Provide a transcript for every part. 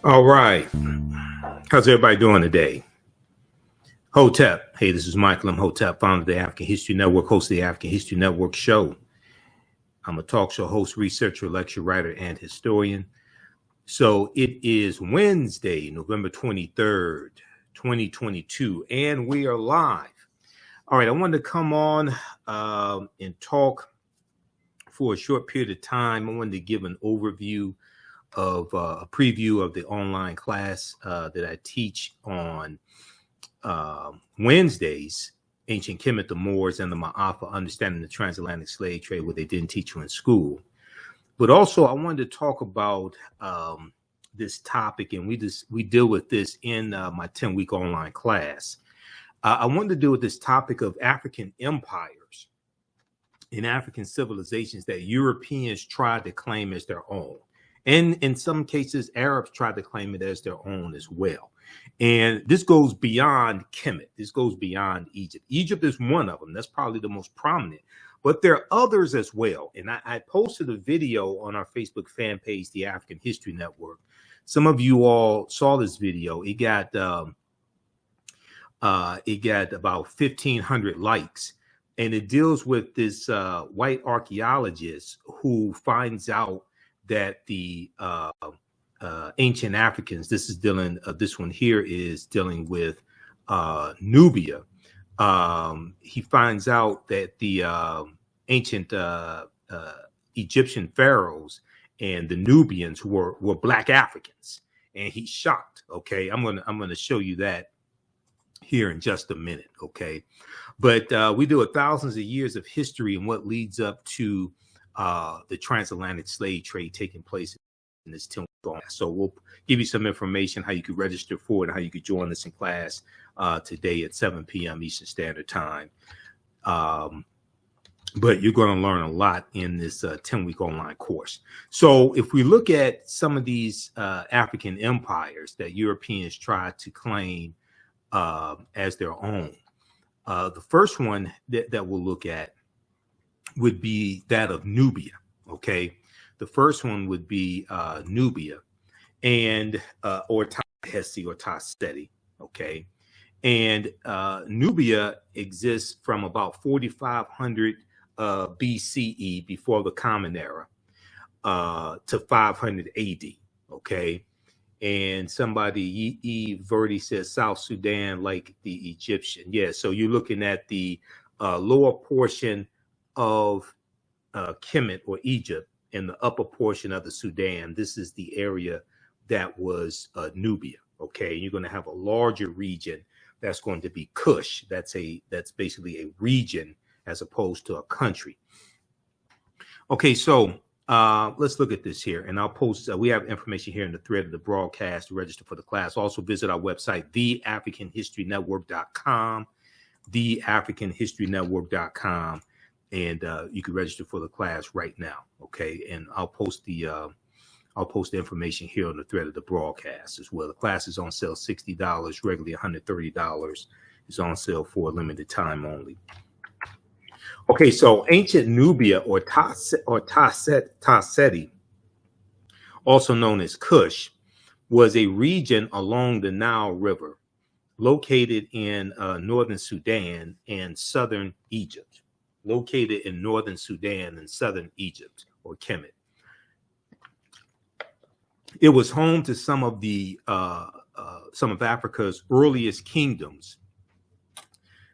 All right. How's everybody doing today? Hotep. Hey, this is Michael Imhotep, founder of the African History Network, host of the African History Network show. I'm a talk show host, researcher, lecture writer, and historian. So it is Wednesday, November 23rd, 2022, and we are live. All right, I wanted to come on and talk for a short period of time. I wanted to give an overview of a preview of the online class that I teach on Wednesdays, Ancient Kemet, the Moors, and the Ma'afa, Understanding the Transatlantic Slave Trade, what they didn't teach you in school. But also, I wanted to talk about this topic, and we deal with this in my 10-week online class. I wanted to deal with this topic of African empires and African civilizations that Europeans tried to claim as their own. And in some cases, Arabs tried to claim it as their own as well. And this goes beyond Kemet. This goes beyond Egypt. Egypt is one of them. That's probably the most prominent. But there are others as well. And I posted a video on our Facebook fan page, the African History Network. Some of you all saw this video. It got about 1,500 likes. And it deals with this white archaeologist who finds out that the ancient Africans, this one here is dealing with Nubia. He finds out that the ancient Egyptian pharaohs and the Nubians were Black Africans, and he's shocked. Okay, I'm gonna show you that here in just a minute. Okay, but we do thousands of years of history and what leads up to the transatlantic slave trade taking place in this 10-week class. So we'll give you some information, how you could register for it, and how you could join us in class today at 7 p.m. Eastern Standard Time. But you're going to learn a lot in this 10-week online course. So if we look at some of these African empires that Europeans tried to claim as their own, the first one that we'll look at would be that of Nubia. Okay, the first one would be Nubia, and or Tahesi or Taseti. Okay, and Nubia exists from about 4,500 BCE, before the Common Era, to 500 AD. Okay, and somebody E. Verdi says South Sudan like the Egyptian. Yeah, so you're looking at the lower portion of Kemet or Egypt and the upper portion of the Sudan. This is the area that was Nubia. Okay, you're going to have a larger region that's going to be Kush. That's basically a region as opposed to a country. Okay, so let's look at this here, and I'll post. We have information here in the thread of the broadcast to register for the class. Also visit our website, theafricanhistorynetwork.com, theafricanhistorynetwork.com. And you can register for the class right now. Okay, and I'll post the information here on the thread of the broadcast as well. The class is on sale $60, regularly $130. It's on sale for a limited time only. Okay, so ancient Nubia or Taseti, also known as Kush, was a region along the Nile River, located in northern Sudan and southern Egypt. Located in northern Sudan and southern Egypt, or Kemet. It was home to some of Africa's earliest kingdoms,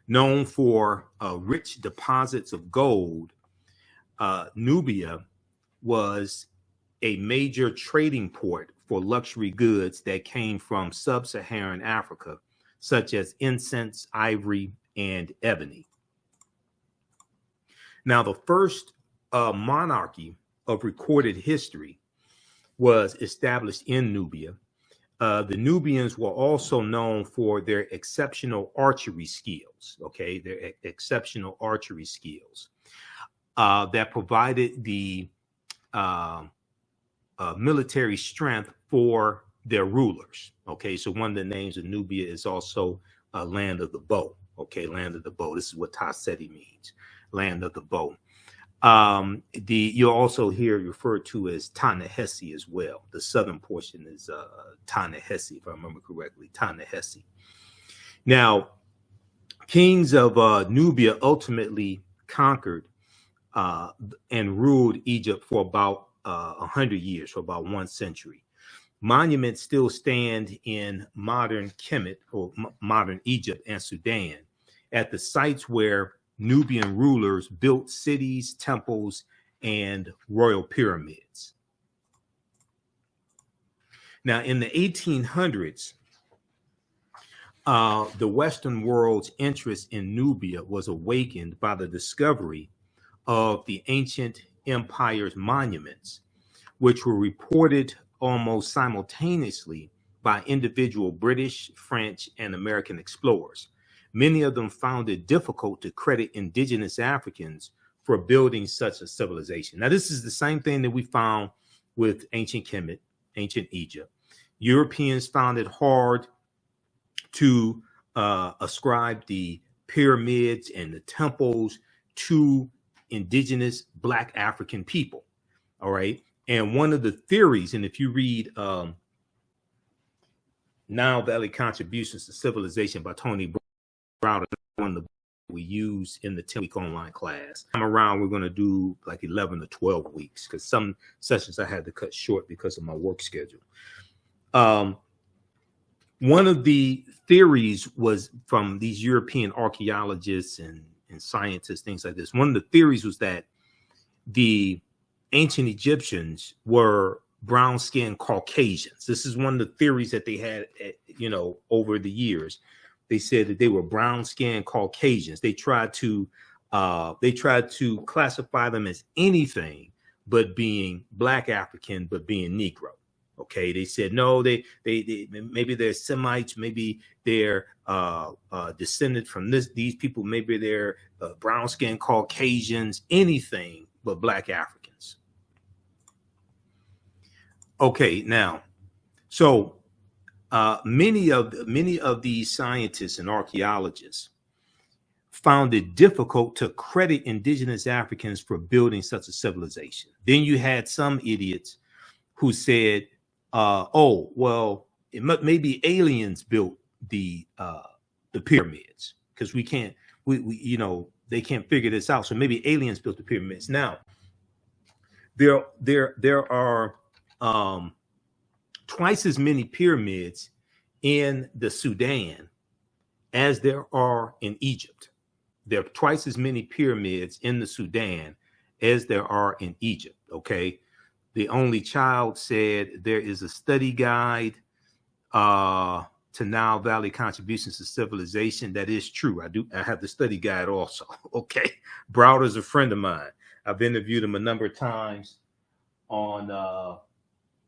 known for rich deposits of gold. Nubia was a major trading port for luxury goods that came from sub-Saharan Africa, such as incense, ivory, and ebony. Now, the first monarchy of recorded history was established in Nubia. The Nubians were also known for their exceptional archery skills. Okay, their exceptional archery skills that provided the military strength for their rulers. Okay, so one of the names of Nubia is also land of the bow. Okay, land of the bow. This is what Taseti means, land of the bow. You'll also hear referred to as Ta-Nehisi as well. The southern portion is Ta-Nehisi, if I remember correctly, Ta-Nehisi. Now, kings of Nubia ultimately conquered and ruled Egypt for about 100 years, for about 1 century. Monuments still stand in modern Kemet, or modern Egypt and Sudan, at the sites where Nubian rulers built cities, temples, and royal pyramids. Now, in the 1800s, the Western world's interest in Nubia was awakened by the discovery of the ancient empire's monuments, which were reported almost simultaneously by individual British, French, and American explorers. Many of them found it difficult to credit indigenous Africans for building such a civilization. Now, this is the same thing that we found with ancient Kemet, ancient Egypt. Europeans found it hard to ascribe the pyramids and the temples to indigenous Black African people. All right. And one of the theories, and if you read Nile Valley Contributions to Civilization by Tony Browder, one of the we use in the 10-week online class. I'm around, we're going to do like 11 to 12 weeks because some sessions I had to cut short because of my work schedule. One of the theories was from these European archaeologists and scientists, things like this. One of the theories was that the ancient Egyptians were brown-skinned Caucasians. This is one of the theories that they had, over the years. They said that they were brown-skinned Caucasians. They tried to classify them as anything but being Black African, but being Negro. Okay, they said no. They maybe they're Semites, maybe they're descended from these people, maybe they're brown-skinned Caucasians, anything but Black Africans. Okay, now, so many of these scientists and archaeologists found it difficult to credit indigenous Africans for building such a civilization. Then you had some idiots who said, "Oh, well, maybe aliens built the pyramids because we they can't figure this out. So maybe aliens built the pyramids." Now, there are twice as many pyramids in the Sudan as there are in Egypt. There are twice as many pyramids in the Sudan as there are in Egypt. Okay. The Only Child said there is a study guide to Nile Valley Contributions to Civilization. That is true. I have the study guide also. Okay. Browder's a friend of mine. I've interviewed him a number of times on the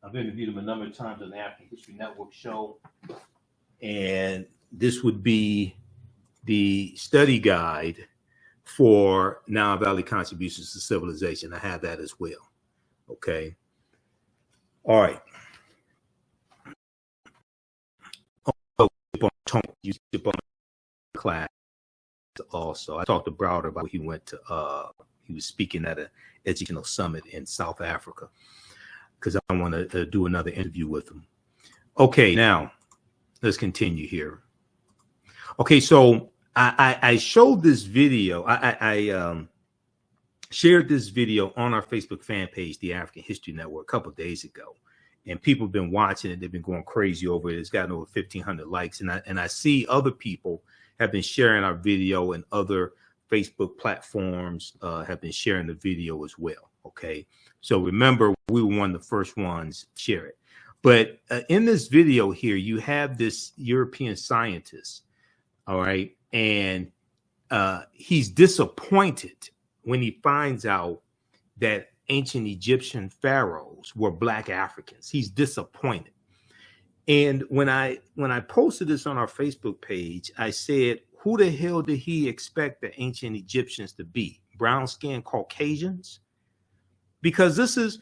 African History Network show. And this would be the study guide for Nile Valley Contributions to Civilization. I have that as well. Okay. All right. You skip on class also. I talked to Browder about he went to he was speaking at an educational summit in South Africa because I want to do another interview with him. Okay, now let's continue here. Okay, so I showed this video. I shared this video on our Facebook fan page, the African History Network, a couple of days ago, and people have been watching it. They've been going crazy over it. It's gotten over 1,500 likes, and I see other people have been sharing our video, and other Facebook platforms have been sharing the video as well. Okay, so remember, we were one of the first ones to share it. But in this video here, you have this European scientist, all right, and he's disappointed when he finds out that ancient Egyptian pharaohs were Black Africans. He's disappointed. And when I posted this on our Facebook page, I said, who the hell did he expect the ancient Egyptians to be? Brown-skinned Caucasians? Because this is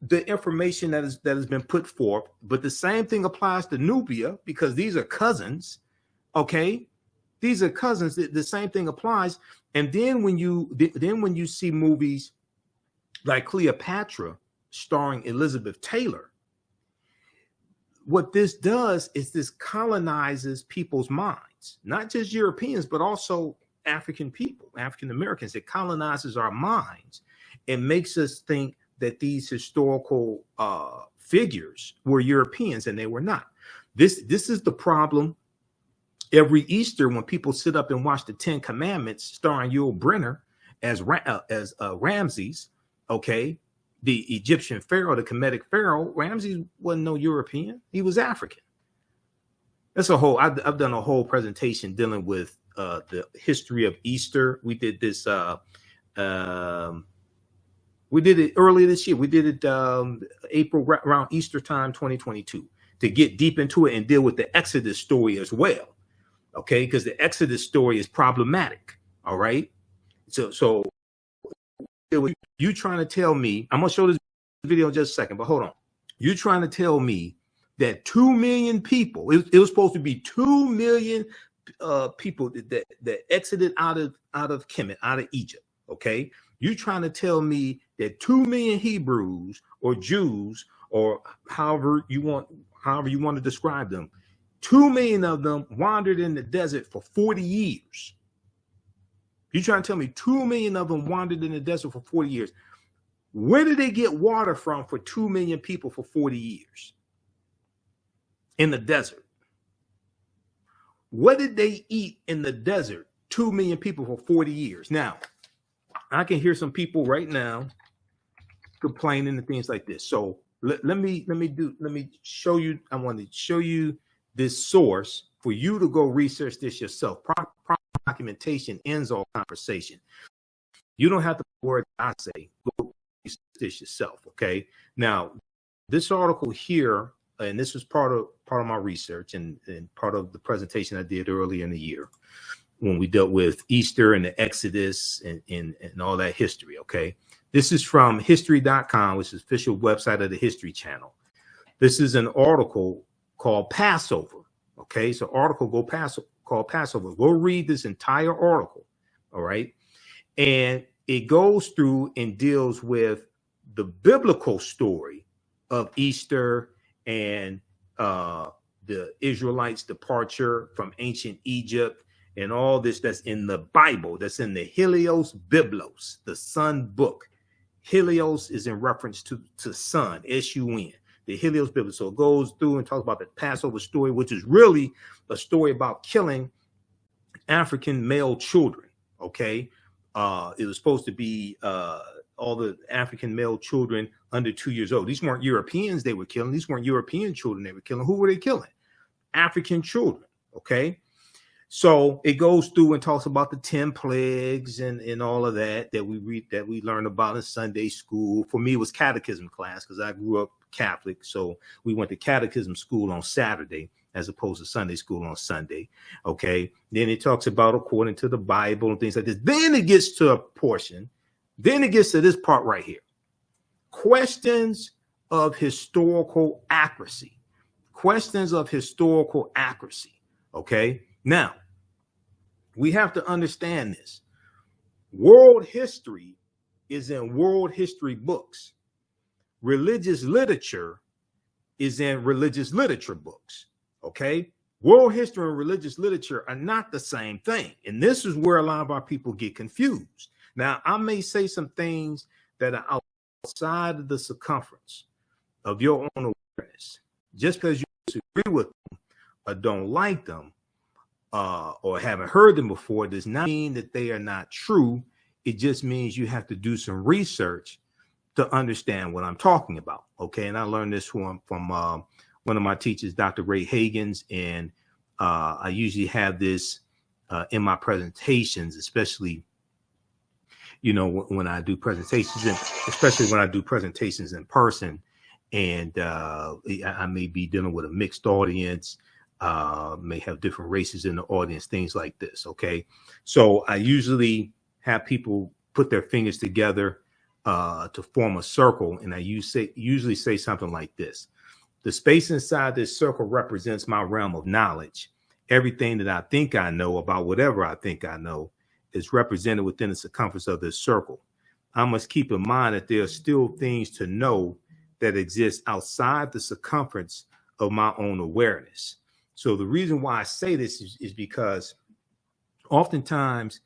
the information that has been put forth, but the same thing applies to Nubia because these are cousins. Okay, these are cousins. The same thing applies. And then when you see movies like Cleopatra starring Elizabeth Taylor, what this does is this colonizes people's minds, not just Europeans, but also African people, African Americans. It colonizes our minds and makes us think that these historical figures were Europeans, and they were not. This is the problem every Easter when people sit up and watch the Ten Commandments starring Yul Brynner as Ramses, okay? The Egyptian pharaoh, the Kemetic pharaoh. Ramses wasn't no European. He was African. That's a whole, I've done a whole presentation dealing with the history of Easter. We did this, we did it earlier this year. We did it April, around Easter time, 2022, to get deep into it and deal with the Exodus story as well. Okay, because the Exodus story is problematic. All right. So you trying to tell me, I'm gonna show this video in just a second, but hold on. You trying to tell me that 2 million people, it was supposed to be 2 million people that exited out of Kemet, out of Egypt. Okay. You trying to tell me that 2 million Hebrews or Jews, or however you want to describe them, 2 million of them wandered in the desert for 40 years. You trying to tell me 2 million of them wandered in the desert for 40 years? Where did they get water from for 2 million people for 40 years in the desert? What did they eat in the desert? 2 million people for 40 years. Now, I can hear some people right now complaining and things like this. So let me show you. I want to show you this source for you to go research this yourself. Proper documentation ends all conversation. You don't have to word I say. Go research this yourself. Okay. Now, this article here, and this was part of my research and part of the presentation I did earlier in the year when we dealt with Easter and the Exodus and all that history. Okay. This is from history.com, which is the official website of the History Channel. This is an article called Passover. Okay. So article called Passover. Go read this entire article. All right. And it goes through and deals with the biblical story of Easter and the Israelites' departure from ancient Egypt and all this that's in the Bible, that's in the Helios Biblos, the Sun book. Helios is in reference to sun, S-U-N, the Helios Biblos. So it goes through and talks about the Passover story, which is really a story about killing African male children. Okay. It was supposed to be all the African male children under 2 years old. These weren't Europeans they were killing. These weren't European children they were killing. Who were they killing? African children. Okay. So it goes through and talks about the 10 plagues and all of that we read, that we learned about in Sunday school. For me, it was catechism class because I grew up Catholic. So we went to catechism school on Saturday as opposed to Sunday school on Sunday. Okay. Then it talks about according to the Bible and things like this. Then it gets to a portion. Then it gets to this part right here. Questions of historical accuracy. Questions of historical accuracy. Okay. Now, we have to understand this. World history is in world history books. Religious literature is in religious literature books. Okay. World history and religious literature are not the same thing. And this is where a lot of our people get confused. Now, I may say some things that are outside of the circumference of your own awareness. Just because you disagree with them or don't like them or haven't heard them before does not mean that they are not true. It just means you have to do some research to understand what I'm talking about. Okay. And I learned this from one of my teachers, Dr. Ray Hagins. And I usually have this in my presentations, especially when I do presentations, and especially when I do presentations in person, and I may be dealing with a mixed audience, may have different races in the audience, things like this. Okay. So I usually have people put their fingers together to form a circle. And I usually say something like this. The space inside this circle represents my realm of knowledge. Everything that I think I know about whatever I think I know is represented within the circumference of this circle. I must keep in mind that there are still things to know that exist outside the circumference of my own awareness. So the reason why I say this is because oftentimes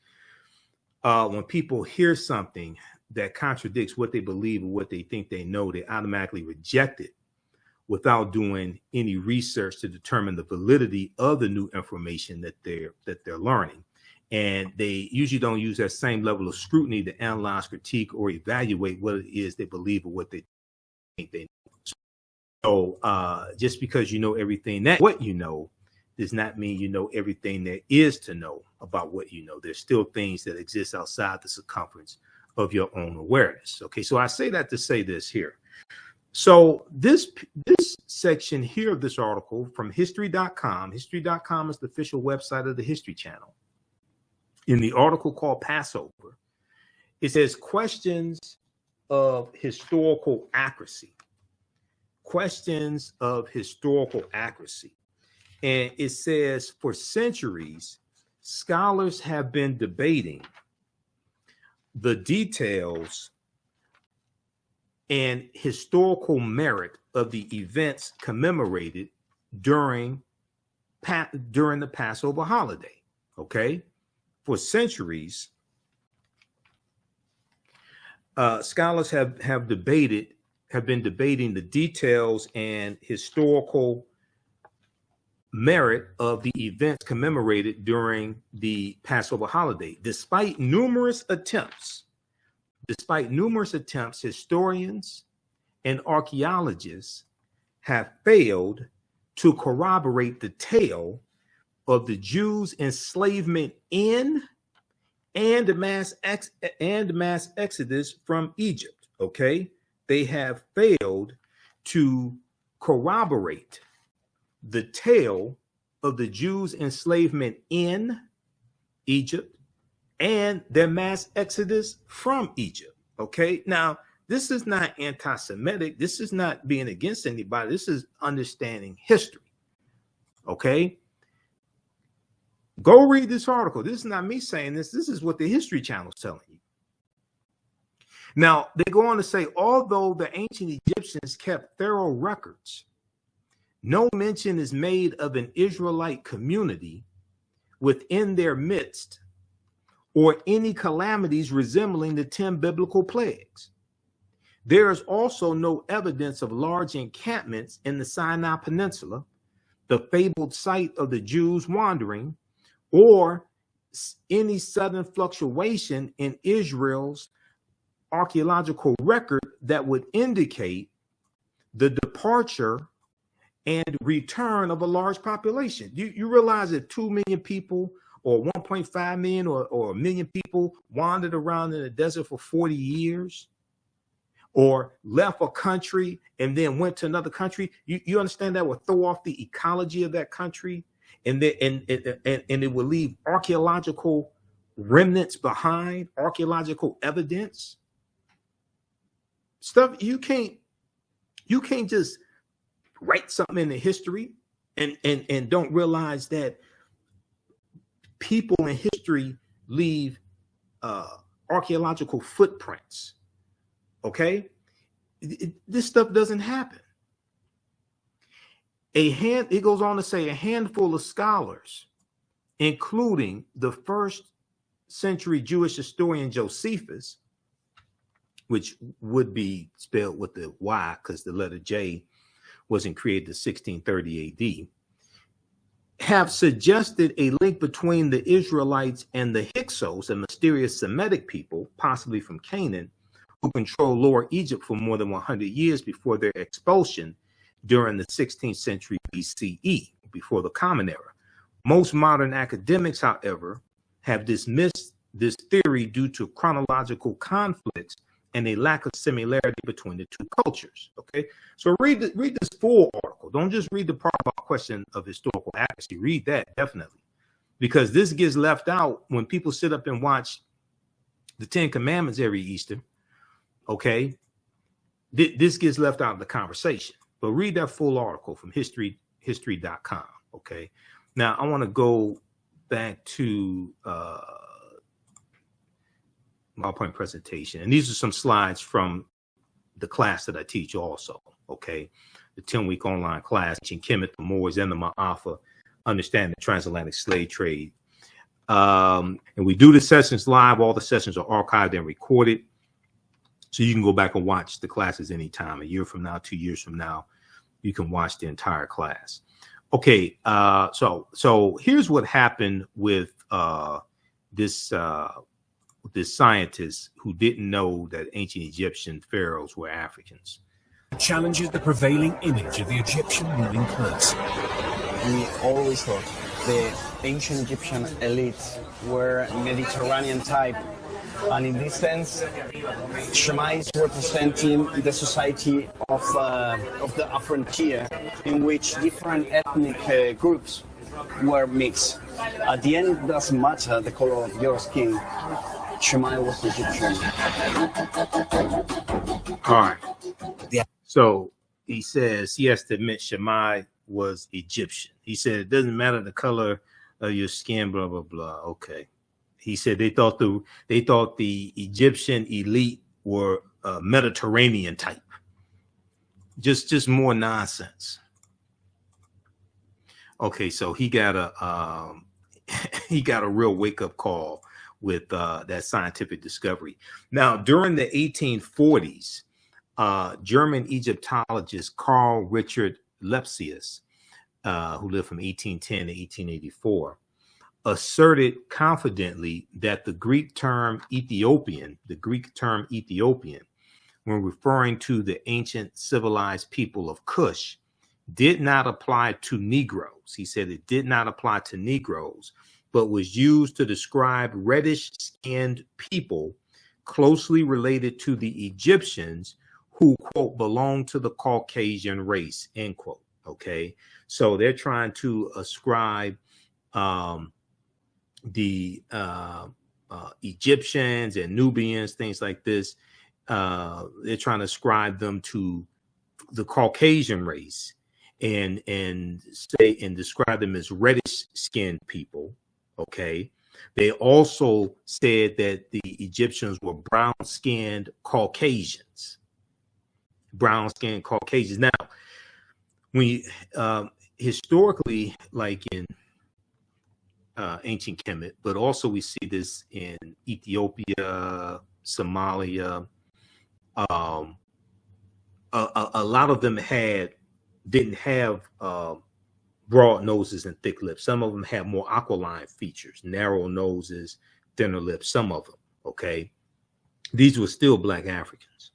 when people hear something that contradicts what they believe or what they think they know, they automatically reject it without doing any research to determine the validity of the new information that they're learning. And they usually don't use that same level of scrutiny to analyze, critique, or evaluate what it is they believe or what they think they know. So just because you know everything that what you know does not mean you know everything there is to know about what you know. There's still things that exist outside the circumference of your own awareness. Okay, so I say that to say this here. So this section here of this article from history.com, history.com is the official website of the History Channel. In the article called Passover, it says questions of historical accuracy. Questions of historical accuracy. And it says for centuries, scholars have been debating the details and historical merit of the events commemorated during the Passover holiday. Okay, for centuries, scholars have been debating the details and historical merit of the events commemorated during the Passover holiday. Despite numerous attempts, historians and archaeologists have failed to corroborate the tale of the Jews' enslavement in and mass exodus from Egypt. Okay, they have failed to corroborate the tale of the Jews' enslavement in Egypt and their mass exodus from Egypt. Okay, now this is not anti-Semitic. This is not being against anybody. This is understanding history. Okay, go read this article. This is not me saying this. This is what the History Channel is telling you. Now, they go on to say, although the ancient Egyptians kept thorough records, no mention is made of an Israelite community within their midst or any calamities resembling the 10 biblical plagues. There is also no evidence of large encampments in the Sinai Peninsula, the fabled site of the Jews wandering, or any sudden fluctuation in Israel's archaeological record that would indicate the departure and return of a large population. You realize that 2 million people or 1.5 million or 1 million people wandered around in the desert for 40 years or left a country and then went to another country. You understand that would throw off the ecology of that country, and it will leave archaeological remnants behind, archaeological evidence. Stuff you can't just write something in the history and don't realize that people in history leave archaeological footprints. Okay, this stuff doesn't happen. It goes on to say a handful of scholars, including the first century Jewish historian Josephus, which would be spelled with the Y because the letter J wasn't created in 1630 AD, have suggested a link between the Israelites and the Hyksos, a mysterious Semitic people, possibly from Canaan, who controlled Lower Egypt for more than 100 years before their expulsion during the 16th century BCE, before the Common Era. Most modern academics, however, have dismissed this theory due to chronological conflicts and a lack of similarity between the two cultures. Okay, so read this full article. Don't just read the part about question of historical accuracy. Read that definitely, because this gets left out when people sit up and watch the 10 Commandments every Easter. Okay, this gets left out of the conversation. But read that full article from history.com. Okay, now I want to go back to PowerPoint presentation. And these are some slides from the class that I teach also, okay? The 10-week online class, teaching Kemet, the Moors, and the Ma'afa, understanding the transatlantic slave trade. And we do the sessions live. All the sessions are archived and recorded. So you can go back and watch the classes anytime, a year from now, 2 years from now, you can watch the entire class. Okay, so here's what happened with this scientist who didn't know that ancient Egyptian pharaohs were Africans. Challenges the prevailing image of the Egyptian ruling class. We always thought the ancient Egyptian elites were Mediterranean type, and in this sense, Shema is representing the society of the frontier, in which different ethnic groups were mixed. At the end, it doesn't matter the color of your skin. Shema was Egyptian. All right. Yeah. So he says he has to admit Shema was Egyptian. He said it doesn't matter the color of your skin, blah blah blah. Okay. He said they thought the Egyptian elite were Mediterranean type. Just more nonsense. Okay, so he got a real wake up call with that scientific discovery. Now, during the 1840s, German Egyptologist Carl Richard Lepsius, who lived from 1810 to 1884, asserted confidently that the Greek term Ethiopian, when referring to the ancient civilized people of Kush, did not apply to Negroes. He said it did not apply to Negroes, but was used to describe reddish-skinned people closely related to the Egyptians who, quote, belong to the Caucasian race, end quote. Okay, so they're trying to ascribe the Egyptians and Nubians, things like this. They're trying to ascribe them to the Caucasian race and say and describe them as reddish-skinned people. Okay, they also said that the Egyptians were brown-skinned Caucasians. Brown-skinned Caucasians. Now, we historically, like in ancient Kemet, but also we see this in Ethiopia, Somalia. A lot of them didn't have broad noses and thick lips. Some of them had more aquiline features, narrow noses, thinner lips. Some of them, okay. These were still Black Africans.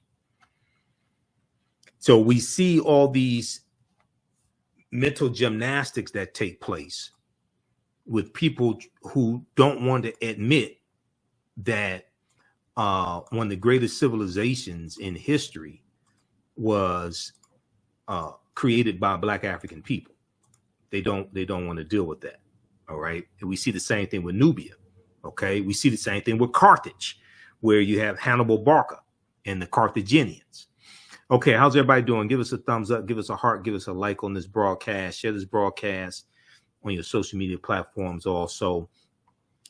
So we see all these mental gymnastics that take place with people who don't want to admit that one of the greatest civilizations in history was created by Black African people. They don't want to deal with that. All right. And we see the same thing with Nubia. Okay. We see the same thing with Carthage, where you have Hannibal Barca and the Carthaginians. Okay, how's everybody doing? Give us a thumbs up, give us a heart, give us a like on this broadcast. Share this broadcast on your social media platforms also.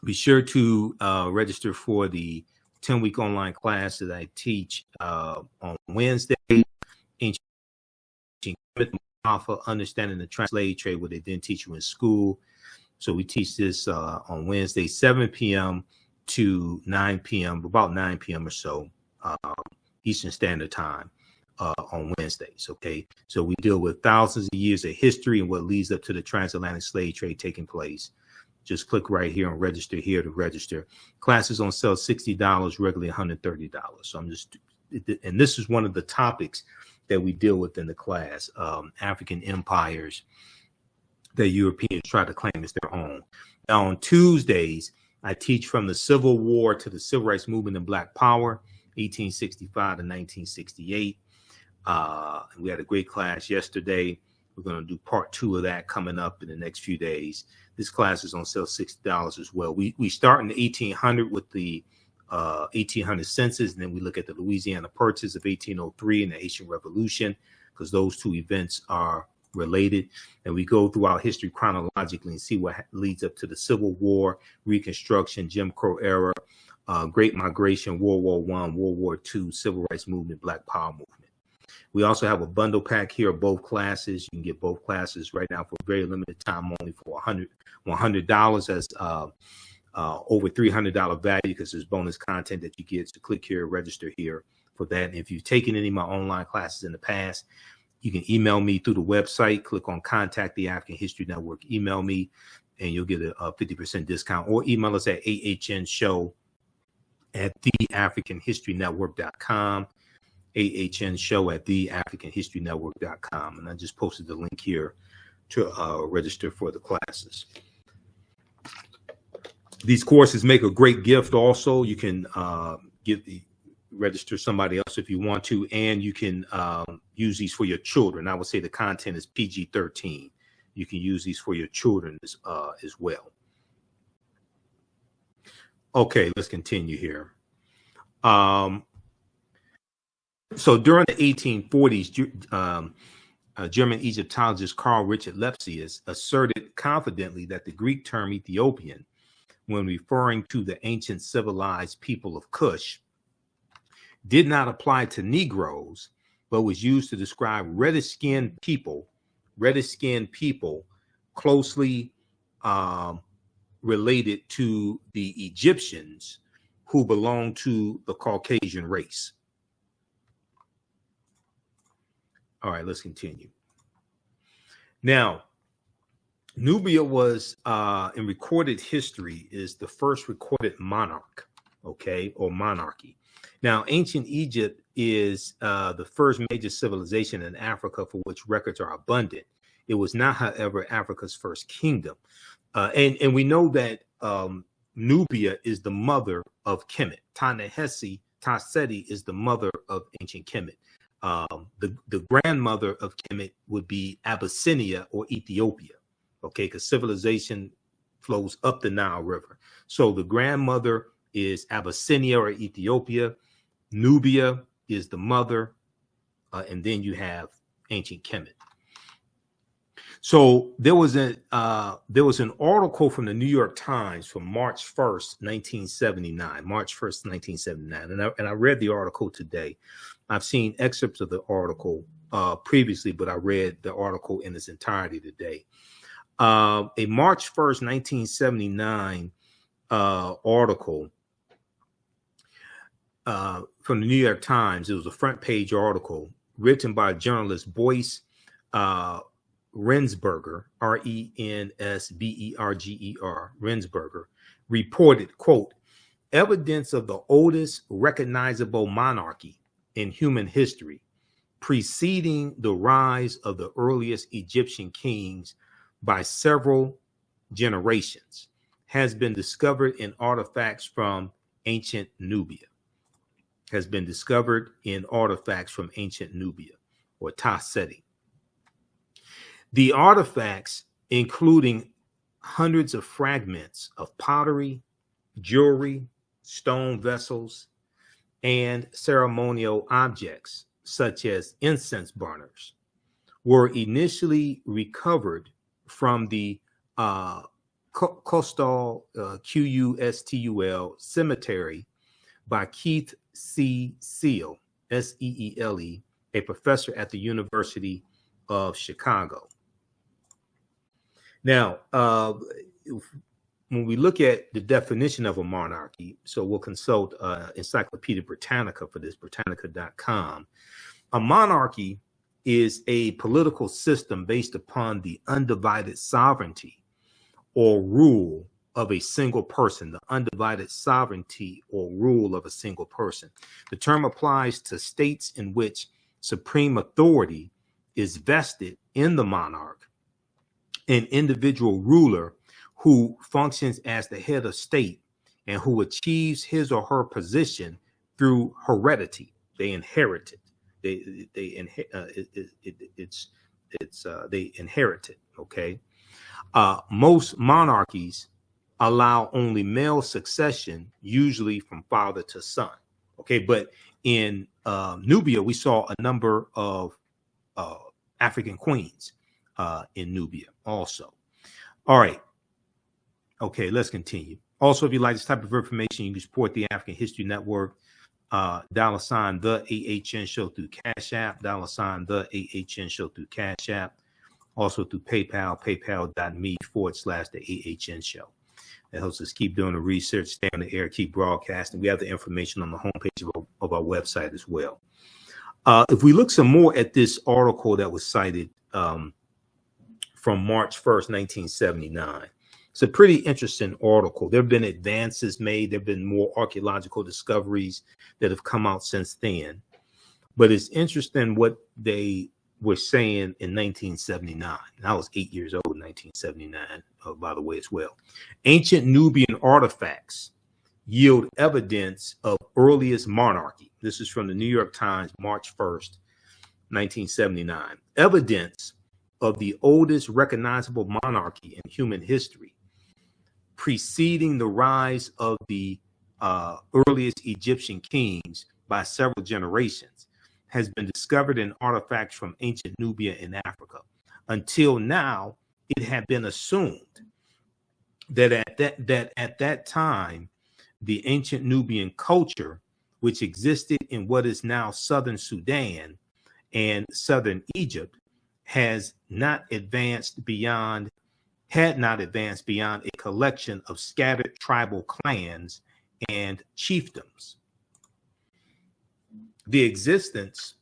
Be sure to register for the 10-week online class that I teach on Wednesday. Ancient Alpha, Understanding the Slave Trade, what they didn't teach you in school. So we teach this on Wednesday, 7 p.m. to 9 p.m., about 9 p.m. or so, Eastern Standard Time. On Wednesdays, okay? So we deal with thousands of years of history and what leads up to the transatlantic slave trade taking place. Just click right here and register here to register. Classes on sale $60, regularly $130. So and this is one of the topics that we deal with in the class, African empires that Europeans try to claim as their own. Now on Tuesdays, I teach from the Civil War to the Civil Rights Movement and Black Power, 1865 to 1968. We had a great class yesterday. We're going to do part 2 of that coming up in the next few days. This class is on sale $60 as well. We start in the 1800 with the 1800 census, and then we look at the Louisiana Purchase of 1803 and the Haitian Revolution, because those two events are related. And we go throughout history chronologically and see what leads up to the Civil War, Reconstruction, Jim Crow era, Great Migration, World War I, World War II, Civil Rights Movement, Black Power Movement. We also have a bundle pack here of both classes. You can get both classes right now for a very limited time, only for $100 as over $300 value, because there's bonus content that you get. So click here, register here for that. And if you've taken any of my online classes in the past, you can email me through the website, click on Contact the African History Network, email me, and you'll get a 50% discount, or email us at ahnshow@theafricanhistorynetwork.com, ahnshow@theafricanhistorynetwork.com. And I just posted the link here to register for the classes. These courses make a great gift also. You can register somebody else if you want to, and you can use these for your children. I would say the content is PG-13. You can use these for your children as well. Okay, let's continue here. So during the 1840s, German Egyptologist Carl Richard Lepsius asserted confidently that the Greek term Ethiopian, when referring to the ancient civilized people of Kush, did not apply to Negroes, but was used to describe reddish-skinned people closely related to the Egyptians who belonged to the Caucasian race. All right, let's continue. Now, Nubia was, in recorded history, is the first recorded monarch, okay, or monarchy. Now, ancient Egypt is the first major civilization in Africa for which records are abundant. It was not, however, Africa's first kingdom. And we know that Nubia is the mother of Kemet. Ta-Seti is the mother of ancient Kemet. The grandmother of Kemet would be Abyssinia or Ethiopia, okay, because civilization flows up the Nile River. So the grandmother is Abyssinia or Ethiopia. Nubia is the mother, and then you have ancient Kemet. So there was an article from the New York Times from March 1st, 1979. March 1st, 1979, and I read the article today. I've seen excerpts of the article previously, but I read the article in its entirety today. A March 1st, 1979 article from the New York Times. It was a front page article written by journalist Boyce Rensberger, Rensberger, Rensberger, reported, quote, evidence of the oldest recognizable monarchy in human history, preceding the rise of the earliest Egyptian kings by several generations, has been discovered in artifacts from ancient Nubia. Has been discovered in artifacts from ancient Nubia, or Ta-Seti. The artifacts, including hundreds of fragments of pottery, jewelry, stone vessels, and ceremonial objects, such as incense burners, were initially recovered from the Custul, Qustul cemetery by Keith C. Seale, Seele, a professor at the University of Chicago. Now, when we look at the definition of a monarchy, so we'll consult Encyclopedia Britannica for this, Britannica.com. A monarchy is a political system based upon the undivided sovereignty or rule of a single person, the undivided sovereignty or rule of a single person. The term applies to states in which supreme authority is vested in the monarch, an individual ruler who functions as the head of state and who achieves his or her position through heredity. They inherit it. They inherit it. Okay. Most monarchies allow only male succession, usually from father to son. Okay, but in Nubia, we saw a number of African queens in Nubia also. All right. Okay, let's continue. Also, if you like this type of information, you can support the African History Network. $ the AHN show through Cash App, $ the AHN show through Cash App, also through PayPal, paypal.me/the AHN show. That helps us keep doing the research, stay on the air, keep broadcasting. We have the information on the homepage of our website as well. If we look some more at this article that was cited from March 1st, 1979, it's a pretty interesting article. There have been advances made. There have been more archaeological discoveries that have come out since then. But it's interesting what they were saying in 1979. And I was 8 years old in 1979, by the way, as well. Ancient Nubian artifacts yield evidence of earliest monarchy. This is from the New York Times, March 1st, 1979. Evidence of the oldest recognizable monarchy in human history, preceding the rise of the earliest Egyptian kings by several generations, has been discovered in artifacts from ancient Nubia in Africa. Until now, it had been assumed that at that time, the ancient Nubian culture, which existed in what is now southern Sudan and southern Egypt, had not advanced beyond a collection of scattered tribal clans and chiefdoms. The existence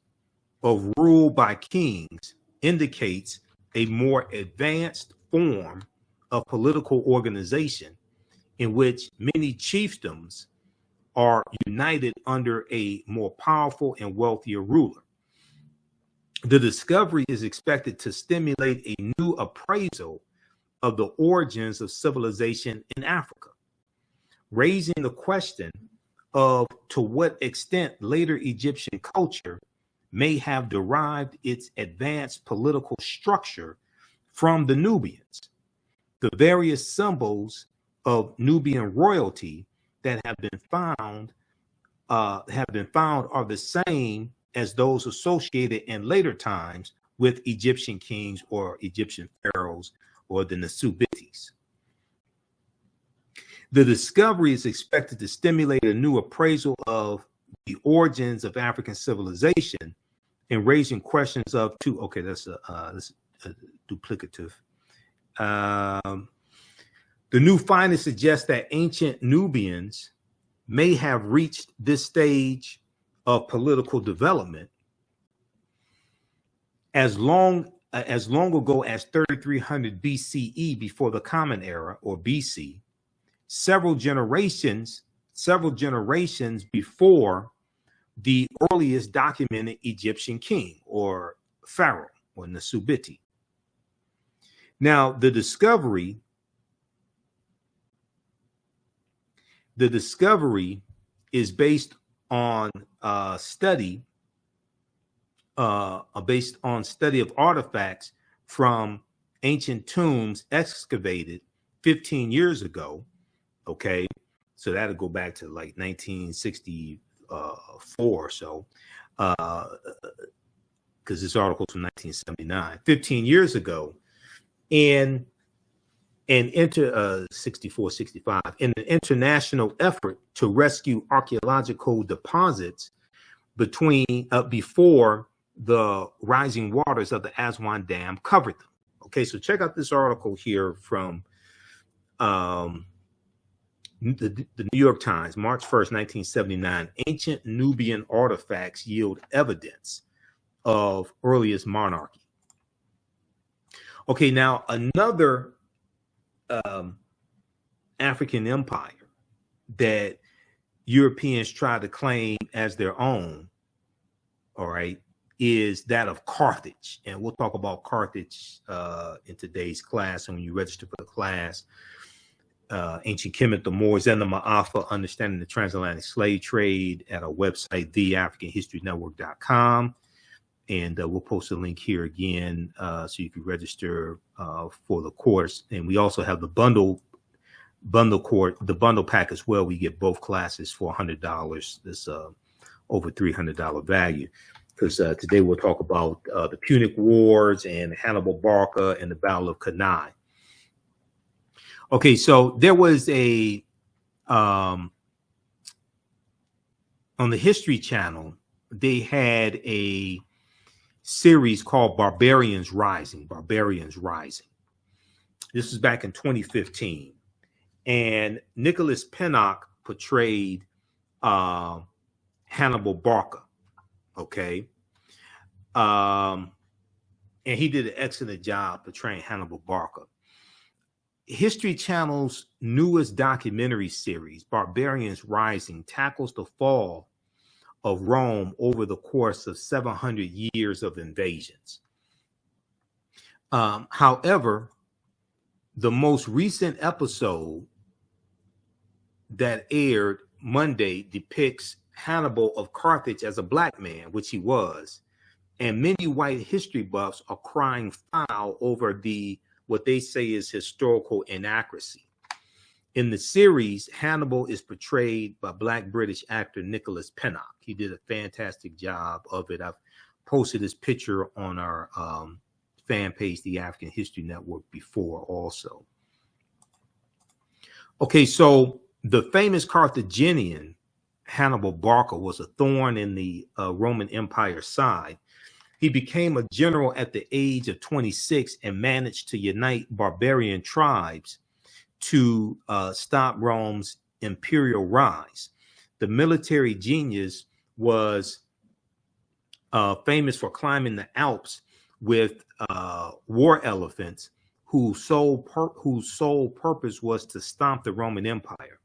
of rule by kings indicates a more advanced form of political organization in which many chiefdoms are united under a more powerful and wealthier ruler. The discovery is expected to stimulate a new appraisal of the origins of civilization in Africa, raising the question of to what extent later Egyptian culture may have derived its advanced political structure from the Nubians. The various symbols of Nubian royalty that have been found are the same as those associated in later times with Egyptian kings or Egyptian pharaohs or the Nasubitis. The discovery is expected to stimulate a new appraisal of the origins of African civilization and raising questions of two. Okay, that's a duplicative. The new findings suggest that ancient Nubians may have reached this stage of political development as long ago as 3300 BCE, before the Common Era, or BC, several generations before the earliest documented Egyptian king or pharaoh or Nasubiti. Now, the discovery is based on study of artifacts from ancient tombs excavated 15 years ago. Okay, so that'll go back to like 1964 or so, because this article's from 1979, 15 years ago, and 64, 65, in an international effort to rescue archaeological deposits before the rising waters of the Aswan Dam covered them. Okay, so check out this article here from the New York Times, March 1st, 1979. Ancient Nubian artifacts yield evidence of earliest monarchy. Okay, now another African empire that Europeans try to claim as their own, all right, is that of Carthage. And we'll talk about Carthage in today's class. And when you register for the class, Ancient Kemet, the Moors, and the Ma'afa, Understanding the Transatlantic Slave Trade, at our website, theafricanhistorynetwork.com. And we'll post a link here again so you can register for the course. And we also have the bundle pack as well. We get both classes for $100. That's over $300 value. Because today we'll talk about the Punic Wars and Hannibal Barca and the Battle of Cannae. Okay, so there was a on the History Channel, they had a series called Barbarians Rising. Barbarians Rising. This was back in 2015. And Nicholas Pinnock portrayed Hannibal Barca. Okay. And he did an excellent job portraying Hannibal Barca. History Channel's newest documentary series, Barbarians Rising, tackles the fall of Rome over the course of 700 years of invasions. However, the most recent episode that aired Monday depicts Hannibal of Carthage as a black man, which he was, and many white history buffs are crying foul over what they say is historical inaccuracy. In the series, Hannibal is portrayed by Black British actor Nicholas Pinnock. He did a fantastic job of it. I've posted his picture on our fan page, the African History Network, before also. Okay, so the famous Carthaginian Hannibal Barca was a thorn in the Roman Empire side. He became a general at the age of 26 and managed to unite barbarian tribes to stop Rome's imperial rise. The military genius was famous for climbing the Alps with war elephants whose sole purpose was to stomp the Roman Empire.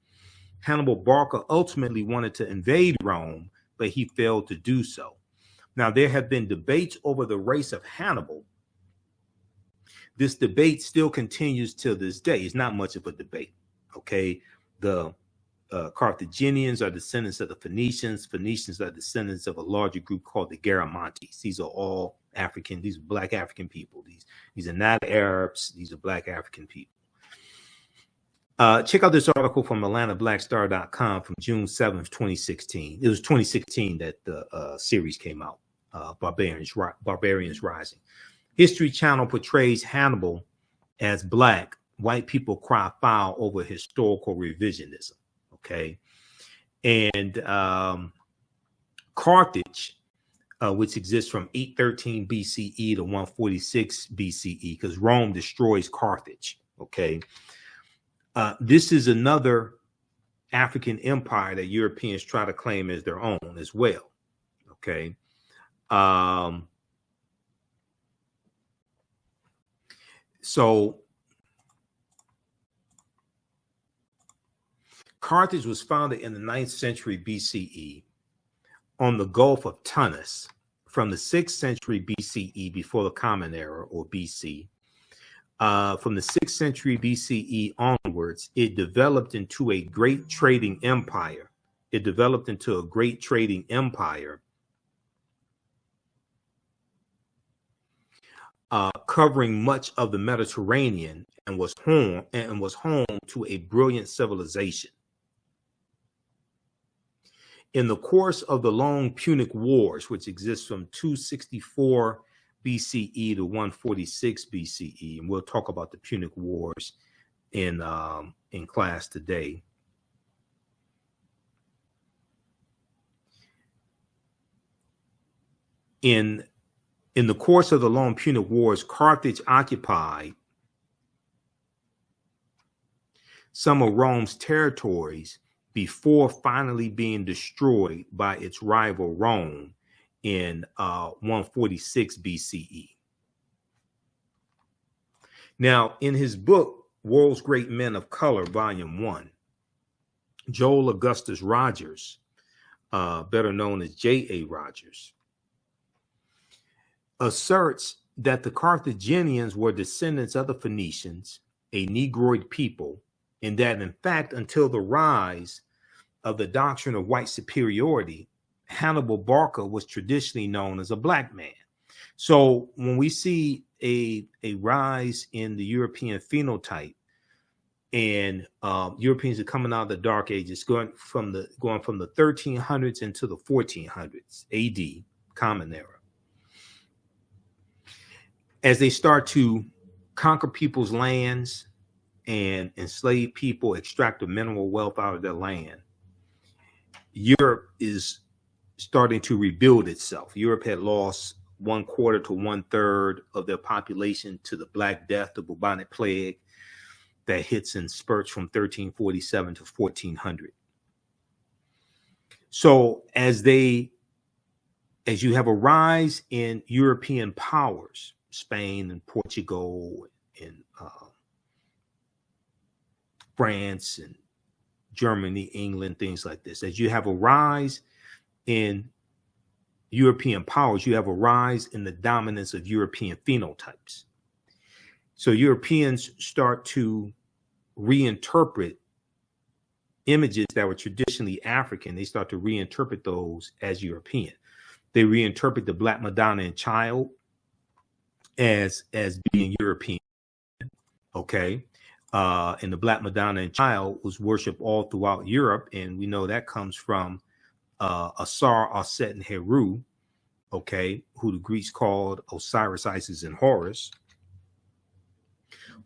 Hannibal Barca ultimately wanted to invade Rome, but he failed to do so. Now, there have been debates over the race of Hannibal. This debate still continues till this day. It's not much of a debate, okay? The Carthaginians are descendants of the Phoenicians. Phoenicians are descendants of a larger group called the Garamantes. These are all African. These are Black African people. These are not Arabs. These are Black African people. Check out this article from AtlantaBlackStar.com from June 7th, 2016. It was 2016 that the series came out, Barbarians Rising. History Channel portrays Hannibal as Black. White people cry foul over historical revisionism, okay? And Carthage, which exists from 813 BCE to 146 BCE, because Rome destroys Carthage, okay? This is another African empire that Europeans try to claim as their own as well. Okay. So Carthage was founded in the 9th century BCE on the Gulf of Tunis. From the 6th century BCE, before the Common Era, or BC, from the 6th century BCE onwards, it developed into a great trading empire. Covering much of the Mediterranean, and was home to a brilliant civilization. In the course of the long Punic Wars, which exists from 264 BCE to 146 BCE, and we'll talk about the Punic Wars in class today. In the course of the long Punic Wars, Carthage occupied some of Rome's territories before finally being destroyed by its rival Rome in 146 BCE. Now, in his book, World's Great Men of Color, Volume 1, Joel Augustus Rogers, better known as J.A. Rogers, asserts that the Carthaginians were descendants of the Phoenicians, a Negroid people, and that, in fact, until the rise of the doctrine of white superiority, Hannibal Barca was traditionally known as a Black man. So when we see a rise in the European phenotype, and Europeans are coming out of the Dark Ages, going from the 1300s into the 1400s AD, Common Era, as they start to conquer people's lands, and enslaved people, extracted mineral wealth out of their land, Europe is starting to rebuild itself. Europe had lost 1/4 to 1/3 of their population to the Black Death, the bubonic plague that hits in spurts from 1347 to 1400. So as you have a rise in European powers, Spain and Portugal and France and Germany, England, things like this, as you have a rise in European powers, you have a rise in the dominance of European phenotypes. So Europeans start to reinterpret images that were traditionally African. They start to reinterpret those as European. They reinterpret the Black Madonna and Child as being European. Okay. And the Black Madonna and Child was worshipped all throughout Europe. And we know that comes from Asar, Aset, and Heru, okay, who the Greeks called Osiris, Isis, and Horus.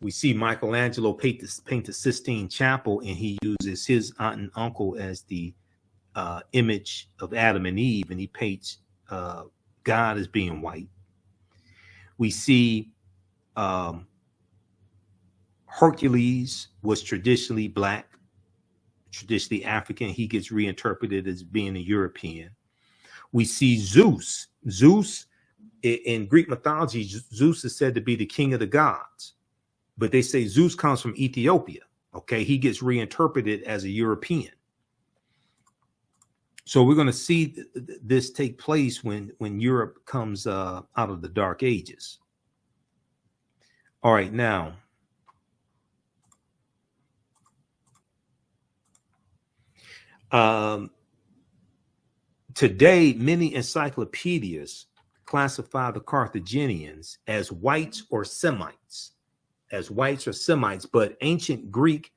We see Michelangelo paint the Sistine Chapel, and he uses his aunt and uncle as the image of Adam and Eve, and he paints God as being white. We see Hercules was traditionally Black, traditionally African. He gets reinterpreted as being a European. We see Zeus. Zeus, in Greek mythology, Zeus is said to be the king of the gods, but they say Zeus comes from Ethiopia. Okay, he gets reinterpreted as a European. So we're going to see this take place when Europe comes out of the Dark Ages. All right, now, today, many encyclopedias classify the Carthaginians as whites or Semites, but ancient Greek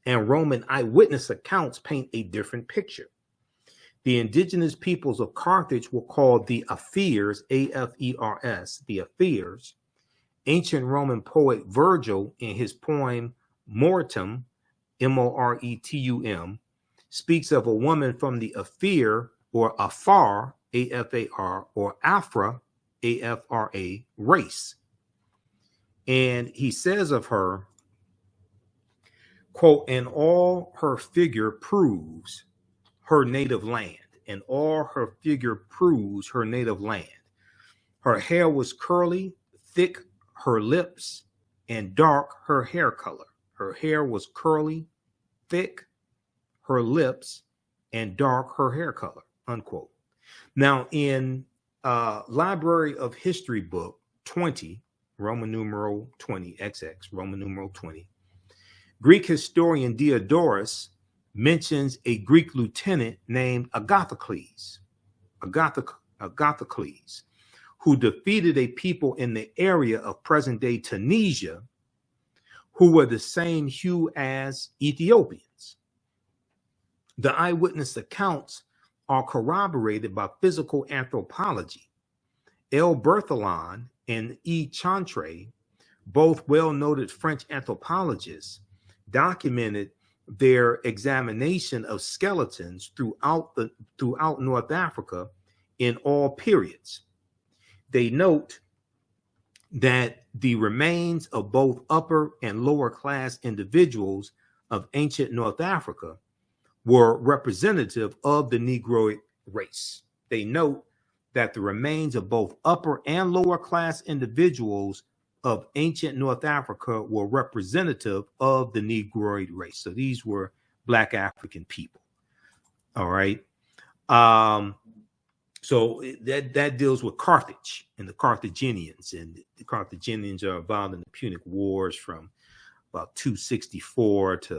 and Roman eyewitness accounts paint a different picture. The indigenous peoples of Carthage were called the Afirs, A-F-E-R-S, the Afirs. Ancient Roman poet Virgil, in his poem Moretum, M-O-R-E-T-U-M, speaks of a woman from the Afir or Afar, A-F-A-R, or Afra, A-F-R-A, race. And he says of her, quote, and all her figure proves her native land. And all her figure proves her native land. Her hair was curly, thick her lips, and dark her hair color. Her hair was curly, thick her lips, and dark her hair color, unquote. Now, in Library of History book 20, Roman numeral 20, XX, Roman numeral 20, Greek historian Diodorus mentions a Greek lieutenant named Agathocles, who defeated a people in the area of present-day Tunisia who were the same hue as Ethiopians. The eyewitness accounts are corroborated by physical anthropology. L. Berthelon and E. Chantre, both well-noted French anthropologists, documented their examination of skeletons throughout North Africa in all periods. They note that the remains of both upper and lower class individuals of ancient North Africa were representative of the Negroid race. They note that the remains of both upper and lower class individuals of ancient North Africa were representative of the Negroid race. So these were Black African people. All right. So that deals with Carthage and the Carthaginians. And the Carthaginians are involved in the Punic Wars from about 264 to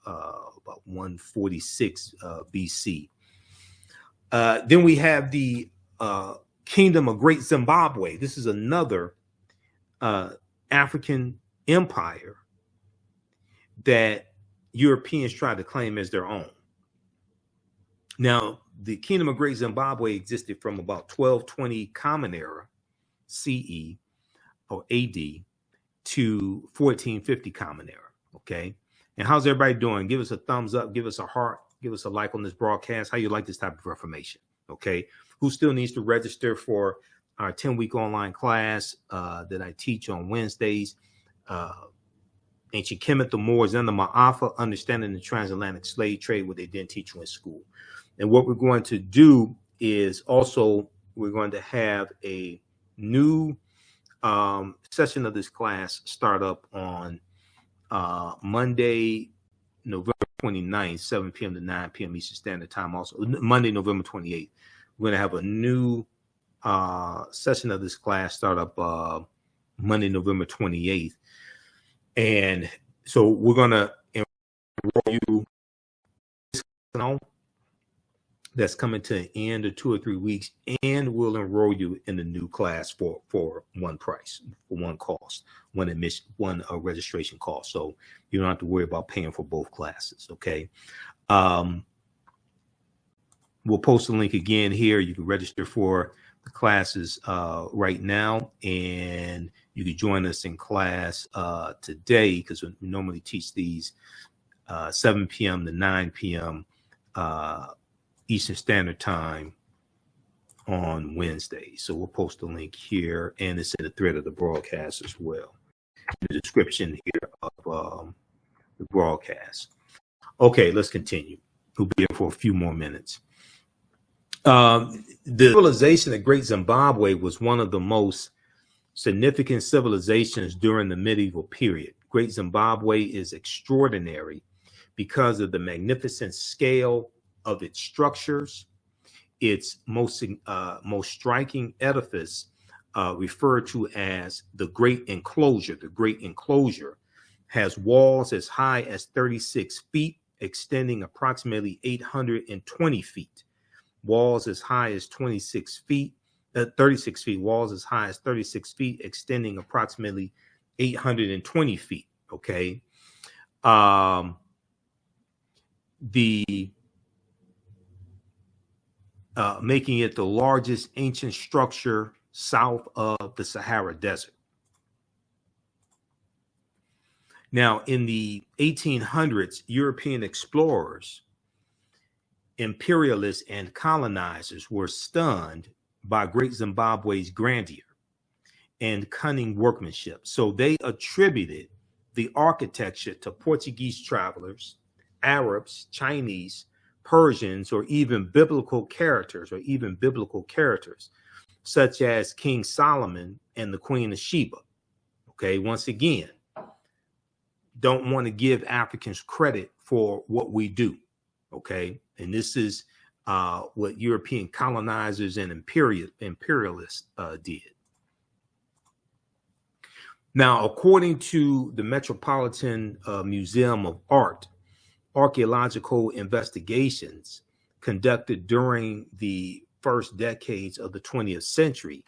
about 146 BC. Then we have the Kingdom of Great Zimbabwe. This is another African empire that Europeans tried to claim as their own. Now, the Kingdom of Great Zimbabwe existed from about 1220 Common Era CE or AD to 1450 Common Era. Okay. And how's everybody doing? Give us a thumbs up, give us a heart, give us a like on this broadcast. How you like this type of information? Okay. Who still needs to register for our 10-week online class that I teach on Wednesdays? Ancient Kemet, the Moors, and the Ma'afa, understanding the transatlantic slave trade, what they didn't teach you in school. And what we're going to do is also we're going to have a new session of this class start up on Monday, November 29th, 7 p.m. to 9 p.m. Eastern Standard Time. Also, Monday, November 28th, we're going to have a new session of this class start up Monday, November 28th. And so we're going to enroll you. That's coming to an end of 2 or 3 weeks, and we'll enroll you in the new class for one price, for one cost, one admission, one registration cost. So you don't have to worry about paying for both classes. Okay. We'll post the link again here. You can register for the classes right now, and you can join us in class today, because we normally teach these 7 p.m. to 9 p.m. Eastern Standard Time on Wednesday. So we'll post the link here, and it's in the thread of the broadcast as well, in the description here of the broadcast. Okay, let's continue. We'll be here for a few more minutes. The civilization of Great Zimbabwe was one of the most significant civilizations during the medieval period. Great Zimbabwe is extraordinary because of the magnificent scale of its structures. Its most striking edifice, referred to as the Great Enclosure. The Great Enclosure has walls as high as 36 feet, extending approximately 820 feet. Walls as high as 36 feet, walls as high as 36 feet, extending approximately 820 feet. Okay. Making it the largest ancient structure south of the Sahara Desert. Now, in the 1800s, European explorers, imperialists, and colonizers were stunned by Great Zimbabwe's grandeur and cunning workmanship. So they attributed the architecture to Portuguese travelers, Arabs, Chinese, Persians, or even biblical characters, such as King Solomon and the Queen of Sheba. Okay, once again, don't want to give Africans credit for what we do. Okay, and this is what European colonizers and imperialists did. Now, according to the Metropolitan Museum of Art, archaeological investigations conducted during the first decades of the 20th century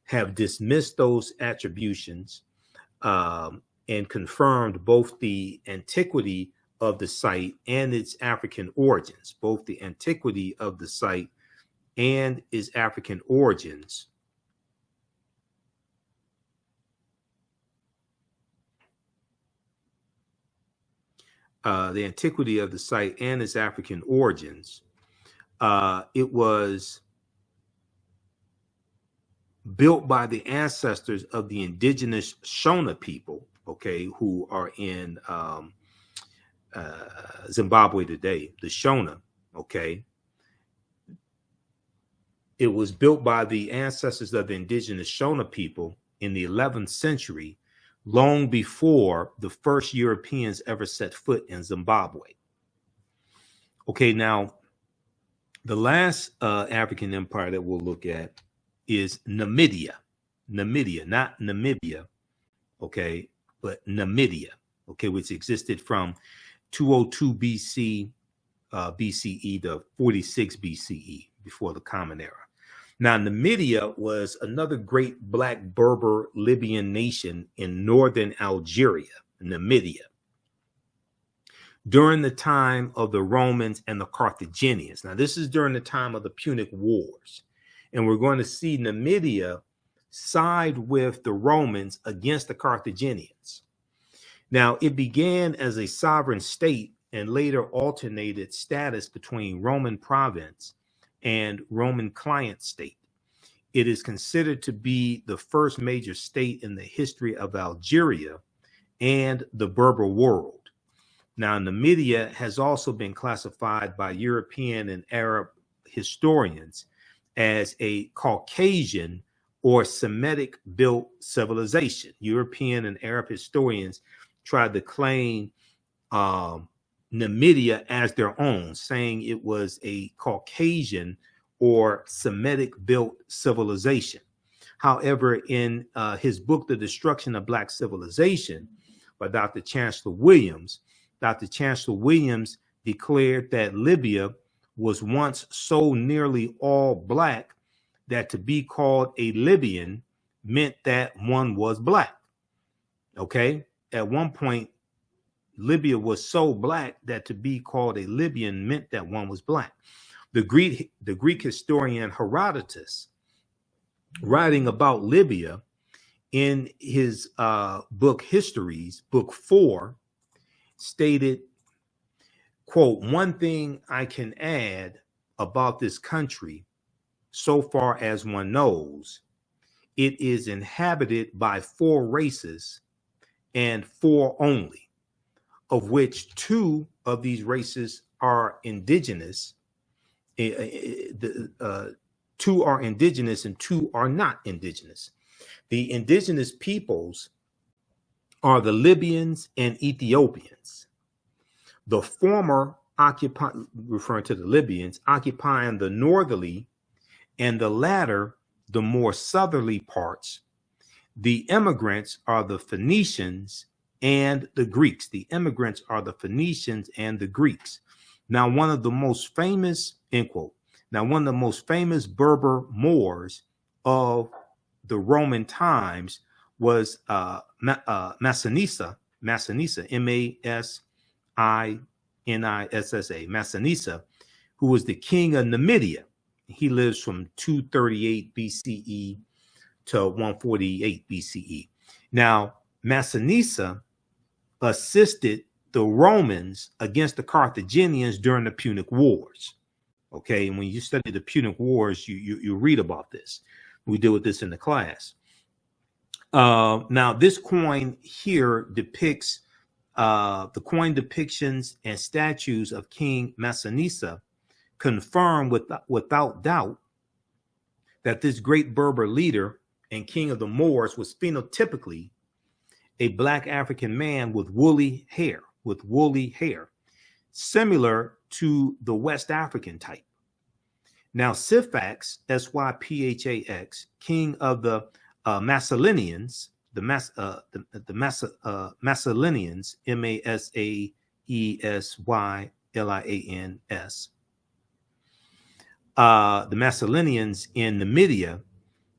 have dismissed those attributions and confirmed both the antiquity of the site and its African origins. Both the antiquity of the site and its African origins. The antiquity of the site and its African origins. It was built by the ancestors of the indigenous Shona people, okay, who are in Zimbabwe today, the Shona, okay. It was built by the ancestors of the indigenous Shona people in the 11th century, long before the first Europeans ever set foot in Zimbabwe. Okay, now, the last African empire that we'll look at is Namibia. Namibia, not Namibia, okay, but Namibia, okay, which existed from 202 BCE to 46 BCE, before the Common Era. Now, Namibia was another great Black Berber Libyan nation in northern Algeria, Namibia, during the time of the Romans and the Carthaginians. Now, this is during the time of the Punic Wars. And we're going to see Namibia side with the Romans against the Carthaginians. Now, it began as a sovereign state and later alternated status between Roman province and Roman client state. It is considered to be the first major state in the history of Algeria and the Berber world. Now, Numidia has also been classified by European and Arab historians as a Caucasian or Semitic built civilization. European and Arab historians tried to claim Numidia as their own, saying it was a Caucasian or Semitic built civilization. However, in his book, The Destruction of Black Civilization, by Dr. Chancellor Williams declared that Libya was once so nearly all Black that to be called a Libyan meant that one was Black. Okay? At one point, Libya was so Black that to be called a Libyan meant that one was Black. The Greek historian Herodotus, writing about Libya in his book Histories, book 4, stated, quote, "One thing I can add about this country, so far as one knows, it is inhabited by 4 races and 4 only, of which 2 of these races are indigenous. 2 are indigenous and 2 are not indigenous. The indigenous peoples are the Libyans and Ethiopians. The former referring to the Libyans, occupying the northerly and the latter the more southerly parts. The immigrants are the Phoenicians and the Greeks. The immigrants are the Phoenicians and the Greeks. Now, one of the most famous, end quote, now one of the most famous Berber Moors of the Roman times was Massinissa, Massinissa, Massinissa, who was the king of Numidia. He lives from 238 BCE to 148 BCE. Now, Massinissa assisted the Romans against the Carthaginians during the Punic Wars. Okay, and when you study the Punic Wars, you read about this. We deal with this in the class. Now, this coin here depicts the coin depictions and statues of King Massinissa confirm without doubt that this great Berber leader and king of the Moors was phenotypically a Black African man with woolly hair, similar to the West African type. Now, Syphax, Syphax, king of the Massalinians, the Massalinians, Masaesylians, the Massalinians in Numidia,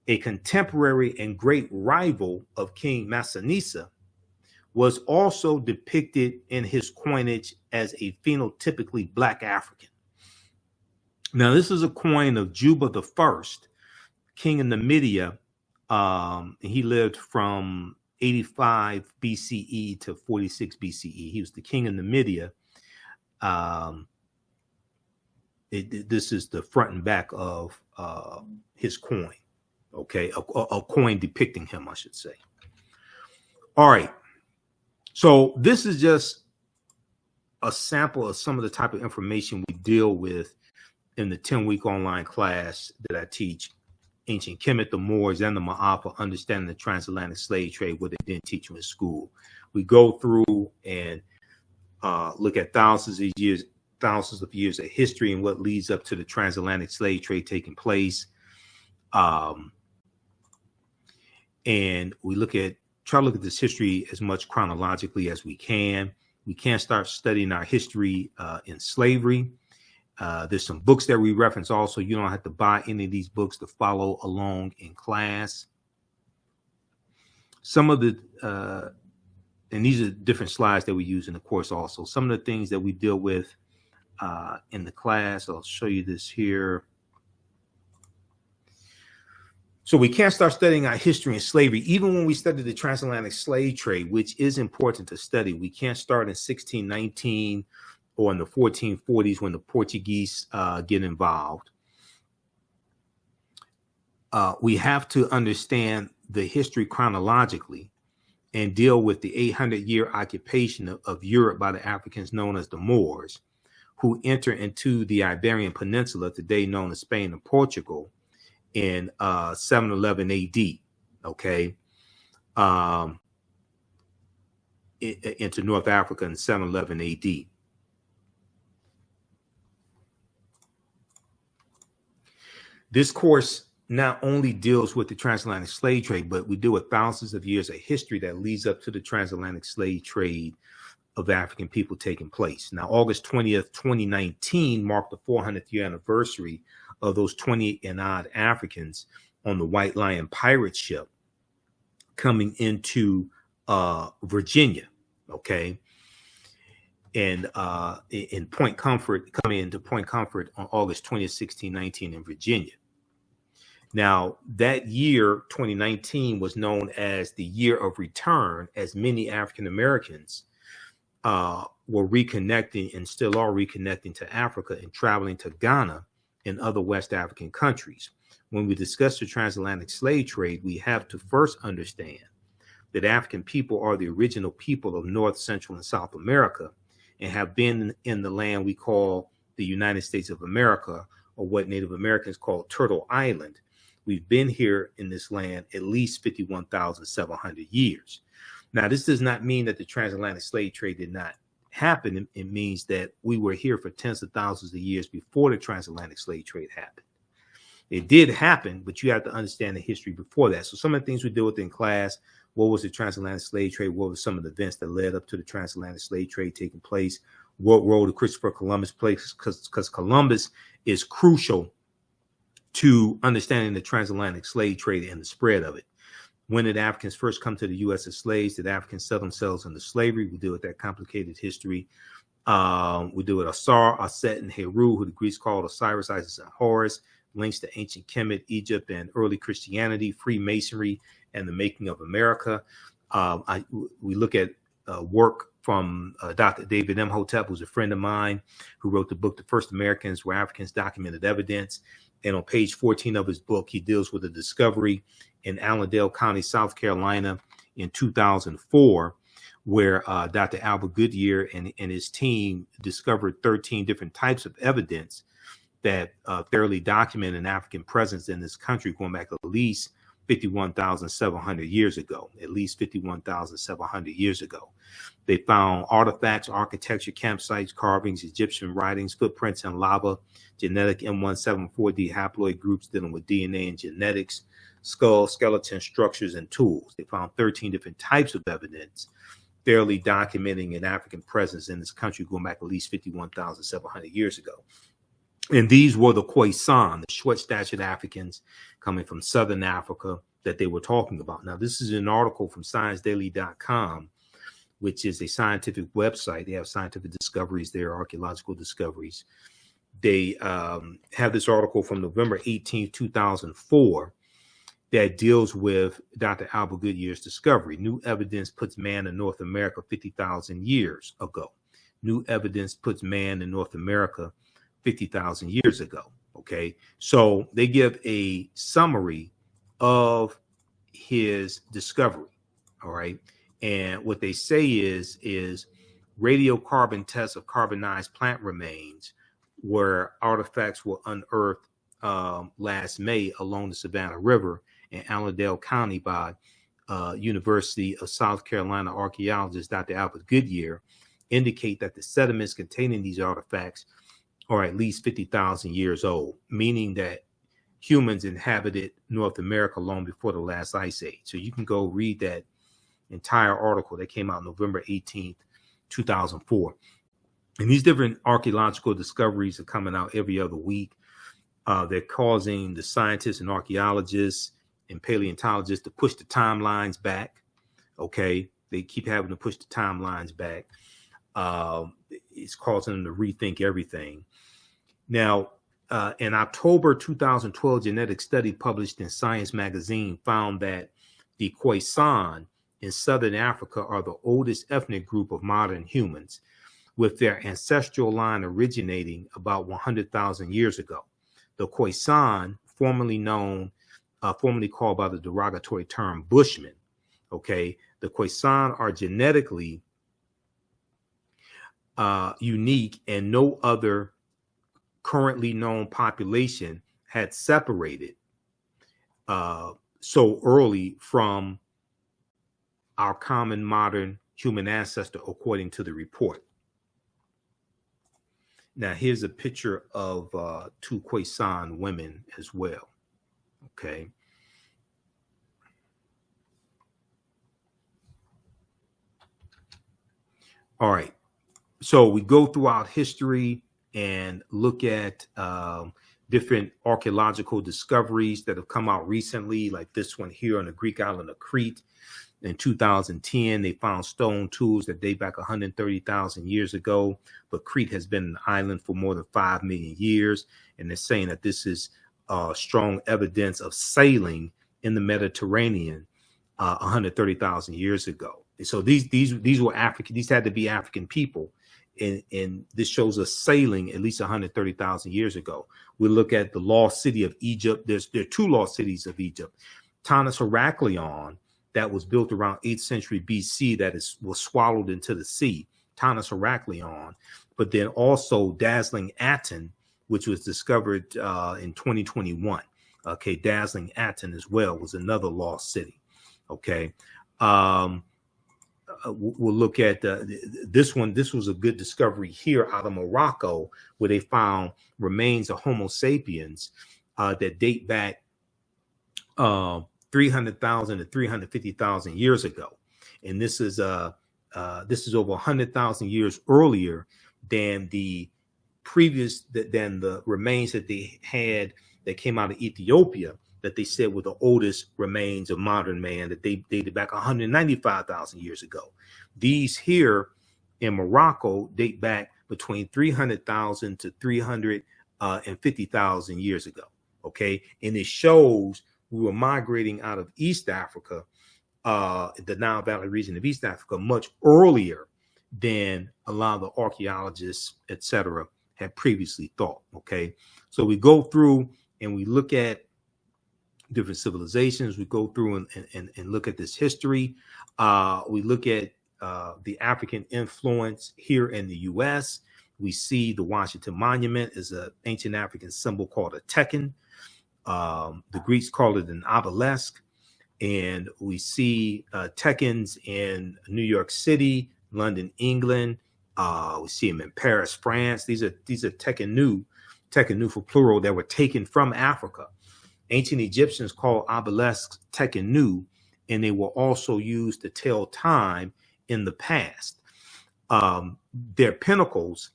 a contemporary and great rival of King Massinissa, was also depicted in his coinage as a phenotypically Black African. Now, this is a coin of Juba I, king of Numidia. He lived from 85 BCE to 46 BCE. He was the king of Numidia. This is the front and back of his coin. Okay, a coin depicting him, I should say. All right. So this is just a sample of some of the type of information we deal with in the 10-week online class that I teach, Ancient Kemet, the Moors, and the Ma'afa, Understanding the Transatlantic Slave Trade, what they didn't teach you in school. We go through and look at thousands of years of history and what leads up to the transatlantic slave trade taking place. And we try to look at this history as much chronologically as we can. We can start studying our history in slavery. There's some books that we reference also. You don't have to buy any of these books to follow along in class. Some of the, and these are different slides that we use in the course also. Some of the things that we deal with in the class, I'll show you this here. So we can't start studying our history and slavery. Even when we study the transatlantic slave trade, which is important to study, we can't start in 1619 or in the 1440s when the Portuguese get involved. We have to understand the history chronologically and deal with the 800-year occupation of Europe by the Africans known as the Moors, who enter into the Iberian Peninsula, today known as Spain and Portugal, in 711 AD, okay, into North Africa in 711 AD. This course not only deals with the transatlantic slave trade, but we deal with thousands of years of history that leads up to the transatlantic slave trade of African people taking place. Now, August 20th, 2019 marked the 400th year anniversary of those 20 and odd Africans on the White Lion pirate ship coming into Virginia, okay? And in Point Comfort, coming into Point Comfort on August 20th, 1619 in Virginia. Now, that year, 2019, was known as the year of return, as many African Americans were reconnecting and still are reconnecting to Africa and traveling to Ghana and other West African countries. When we discuss the transatlantic slave trade, we have to first understand that African people are the original people of North, Central, and South America and have been in the land we call the United States of America, or what Native Americans call Turtle Island. We've been here in this land at least 51,700 years. Now, this does not mean that the transatlantic slave trade did not happen. It means that we were here for tens of thousands of years before the transatlantic slave trade happened. It did happen, but you have to understand the history before that. So some of the things we deal with in class, what was the transatlantic slave trade? What were some of the events that led up to the transatlantic slave trade taking place? What role did Christopher Columbus play? Because Columbus is crucial to understanding the transatlantic slave trade and the spread of it. When did Africans first come to the U.S. as slaves? Did Africans sell themselves into slavery? We deal with that complicated history. We deal with Asar, Aset, and Heru, who the Greeks called Osiris, Isis, and Horus, links to ancient Kemet, Egypt, and early Christianity, Freemasonry, and the making of America. We look at work from Dr. David Imhotep, who's a friend of mine, who wrote the book, The First Americans, where Africans documented evidence. And on page 14 of his book, he deals with a discovery in Allendale County, South Carolina in 2004, where Dr. Albert Goodyear and his team discovered 13 different types of evidence that thoroughly document an African presence in this country going back at least 51,700 years ago, at least 51,700 years ago. They found artifacts, architecture, campsites, carvings, Egyptian writings, footprints in lava, genetic M174D haploid groups dealing with DNA and genetics, skull, skeleton structures, and tools. They found 13 different types of evidence thoroughly documenting an African presence in this country going back at least 51,700 years ago. And these were the Khoisan, the short-statured Africans coming from Southern Africa that they were talking about. Now, this is an article from ScienceDaily.com, which is a scientific website. They have scientific discoveries there, archaeological discoveries. They have this article from November 18, 2004, that deals with Dr. Albert Goodyear's discovery. New evidence puts man in North America 50,000 years ago. New evidence puts man in North America 50,000 years ago. Okay, so they give a summary of his discovery. All right, and what they say is radiocarbon tests of carbonized plant remains, where artifacts were unearthed last May along the Savannah River in Allendale County by University of South Carolina archaeologist Dr. Albert Goodyear, indicate that the sediments containing these artifacts are at least 50,000 years old, meaning that humans inhabited North America long before the last ice age. So you can go read that entire article that came out November 18th, 2004. And these different archaeological discoveries are coming out every other week. They're causing the scientists and archaeologists and paleontologists to push the timelines back. Okay, they keep having to push the timelines back. It's causing them to rethink everything. Now, An October 2012 genetic study published in Science magazine found that the Khoisan in southern Africa are the oldest ethnic group of modern humans, with their ancestral line originating about 100,000 years ago. The Khoisan, formerly called by the derogatory term Bushmen, okay, the Khoisan are genetically unique, and no other currently known population had separated so early from our common modern human ancestor, according to the report. Now, here's a picture of two Khoisan women as well. Okay. All right. So we go throughout history and look at different archaeological discoveries that have come out recently, like this one here on the Greek island of Crete. In 2010, they found stone tools that date back 130,000 years ago, but Crete has been an island for more than 5 million years, and they're saying that this is strong evidence of sailing in the Mediterranean 130,000 years ago. And so these were African; these had to be African people, and this shows us sailing at least 130,000 years ago. We look at the lost city of Egypt. There are two lost cities of Egypt: Tanis Heraklion, that was built around 8th century BC, was swallowed into the sea, Tanis Heraklion, but then also Dazzling Aten, which was discovered in 2021. Okay, Dazzling Aten as well was another lost city. Okay, we'll look at this one. This was a good discovery here out of Morocco, where they found remains of Homo sapiens that date back 300,000 to 350,000 years ago, and this is over 100,000 years earlier than the remains that they had that came out of Ethiopia, that they said were the oldest remains of modern man, that they dated back 195,000 years ago. These here in Morocco date back between 300,000 to 350,000 years ago. Okay, and it shows we were migrating out of East Africa, the Nile Valley region of East Africa, much earlier than a lot of the archaeologists, etc., had previously thought. Okay, so we go through and we look at different civilizations. We go through and look at this history. We look at the African influence here in the U.S. We see the Washington Monument is an ancient African symbol called a tekken. The Greeks call it an obelisk, and we see tekens in New York City, London, England. We see them in Paris, France. These are tekenu for plural, that were taken from Africa. Ancient Egyptians called obelisks tekenu, and they were also used to tell time in the past. Their pinnacles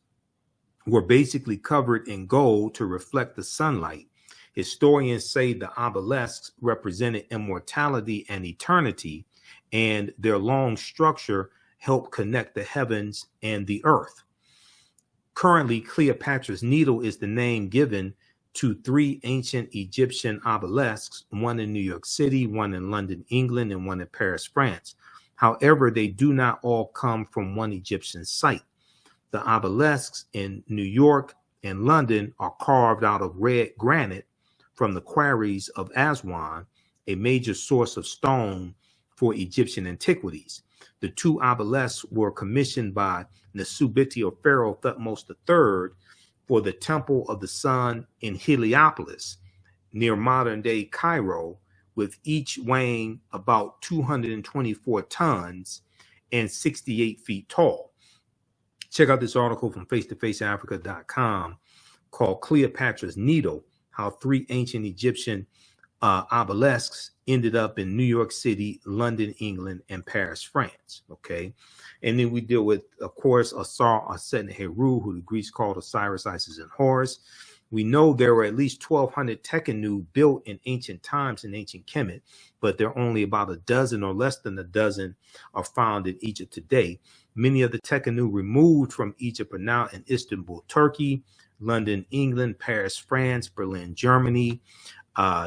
were basically covered in gold to reflect the sunlight. Historians say the obelisks represented immortality and eternity, and their long structure helped connect the heavens and the earth. Currently, Cleopatra's Needle is the name given to 3 ancient Egyptian obelisks, one in New York City, one in London, England, and one in Paris, France. However, they do not all come from one Egyptian site. The obelisks in New York and London are carved out of red granite from the quarries of Aswan, a major source of stone for Egyptian antiquities. The 2 obelisks were commissioned by Nesubiti or Pharaoh Thutmose III for the Temple of the Sun in Heliopolis, near modern-day Cairo, with each weighing about 224 tons and 68 feet tall. Check out this article from face-to-faceafrica.com called Cleopatra's Needle, how 3 ancient Egyptian obelisks ended up in New York City, London, England, and Paris, France. Okay. And then we deal with, of course, Asar, Aset, and Heru, who the Greeks called Osiris, Isis, and Horus. We know there were at least 1,200 tekenu built in ancient times in ancient Kemet, but there are only about a dozen or less than a dozen are found in Egypt today. Many of the tekenu removed from Egypt are now in Istanbul, Turkey, London, England, Paris, France, Berlin, Germany,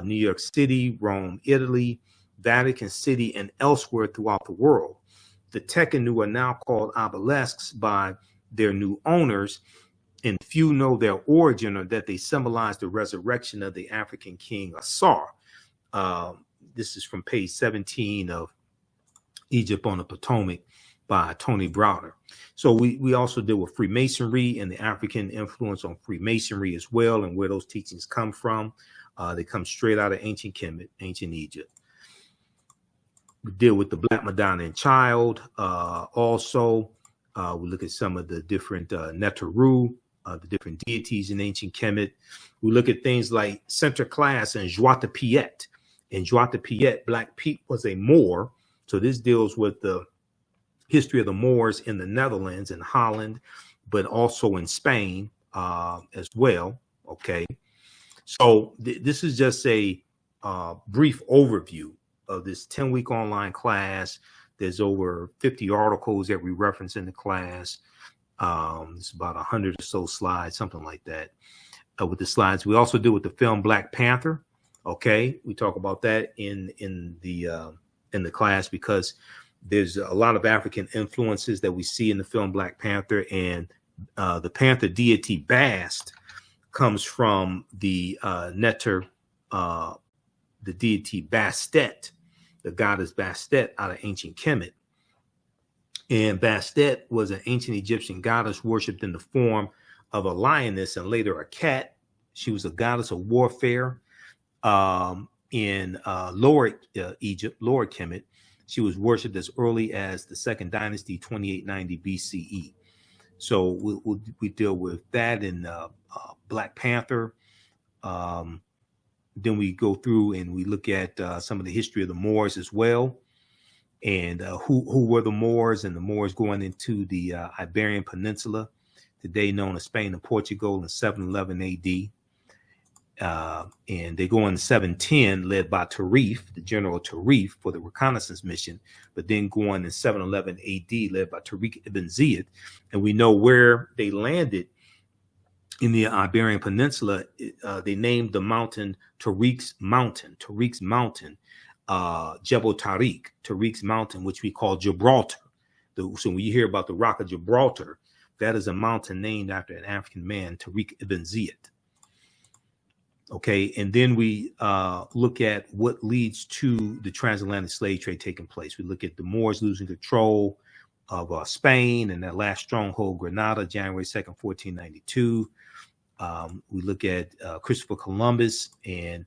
New York City, Rome, Italy, Vatican City, and elsewhere throughout the world. The Tekhenu are now called obelisks by their new owners, and few know their origin or that they symbolize the resurrection of the African king Asar. This is from page 17 of Egypt on the Potomac by Tony Browder. So we also deal with Freemasonry and the African influence on Freemasonry as well, and where those teachings come from. They come straight out of ancient Kemet, ancient Egypt. We deal with the Black Madonna and Child. Also, we look at some of the different Neteru, the different deities in ancient Kemet. We look at things like Sinterklaas and Zwarte Piet. In Zwarte Piet, Black Piet was a Moor. So this deals with the history of the Moors in the Netherlands and Holland, but also in Spain as well. Okay. So this is just a brief overview of this 10-week online class. There's over 50 articles that we reference in the class. It's about 100 or so slides, something like that. With the slides, we also deal with the film Black Panther. Okay, we talk about that in the class because there's a lot of African influences that we see in the film Black Panther, and the Panther deity Bast comes from the Neter, the deity Bastet, the goddess Bastet out of ancient Kemet. And Bastet was an ancient Egyptian goddess worshipped in the form of a lioness and later a cat. She was a goddess of warfare in Lower Egypt, Lower Kemet. She was worshipped as early as the Second Dynasty, 2890 BCE. So we deal with that in Black Panther. Then we go through and we look at some of the history of the Moors as well, and who were the Moors, and the Moors going into the Iberian Peninsula, today known as Spain and Portugal, in 711 AD. And they go in 710, led by Tarif, the general Tarif, for the reconnaissance mission, but then go on in 711 AD, led by Tariq ibn Ziyad. And we know where they landed in the Iberian Peninsula. They named the mountain Tariq's Mountain, Jebel Tariq, Tariq's Mountain, which we call Gibraltar. So when you hear about the Rock of Gibraltar, that is a mountain named after an African man, Tariq ibn Ziyad. Okay, and then we look at what leads to the transatlantic slave trade taking place. We look at the Moors losing control of Spain and that last stronghold, Granada, January 2nd, 1492. We look at Christopher Columbus and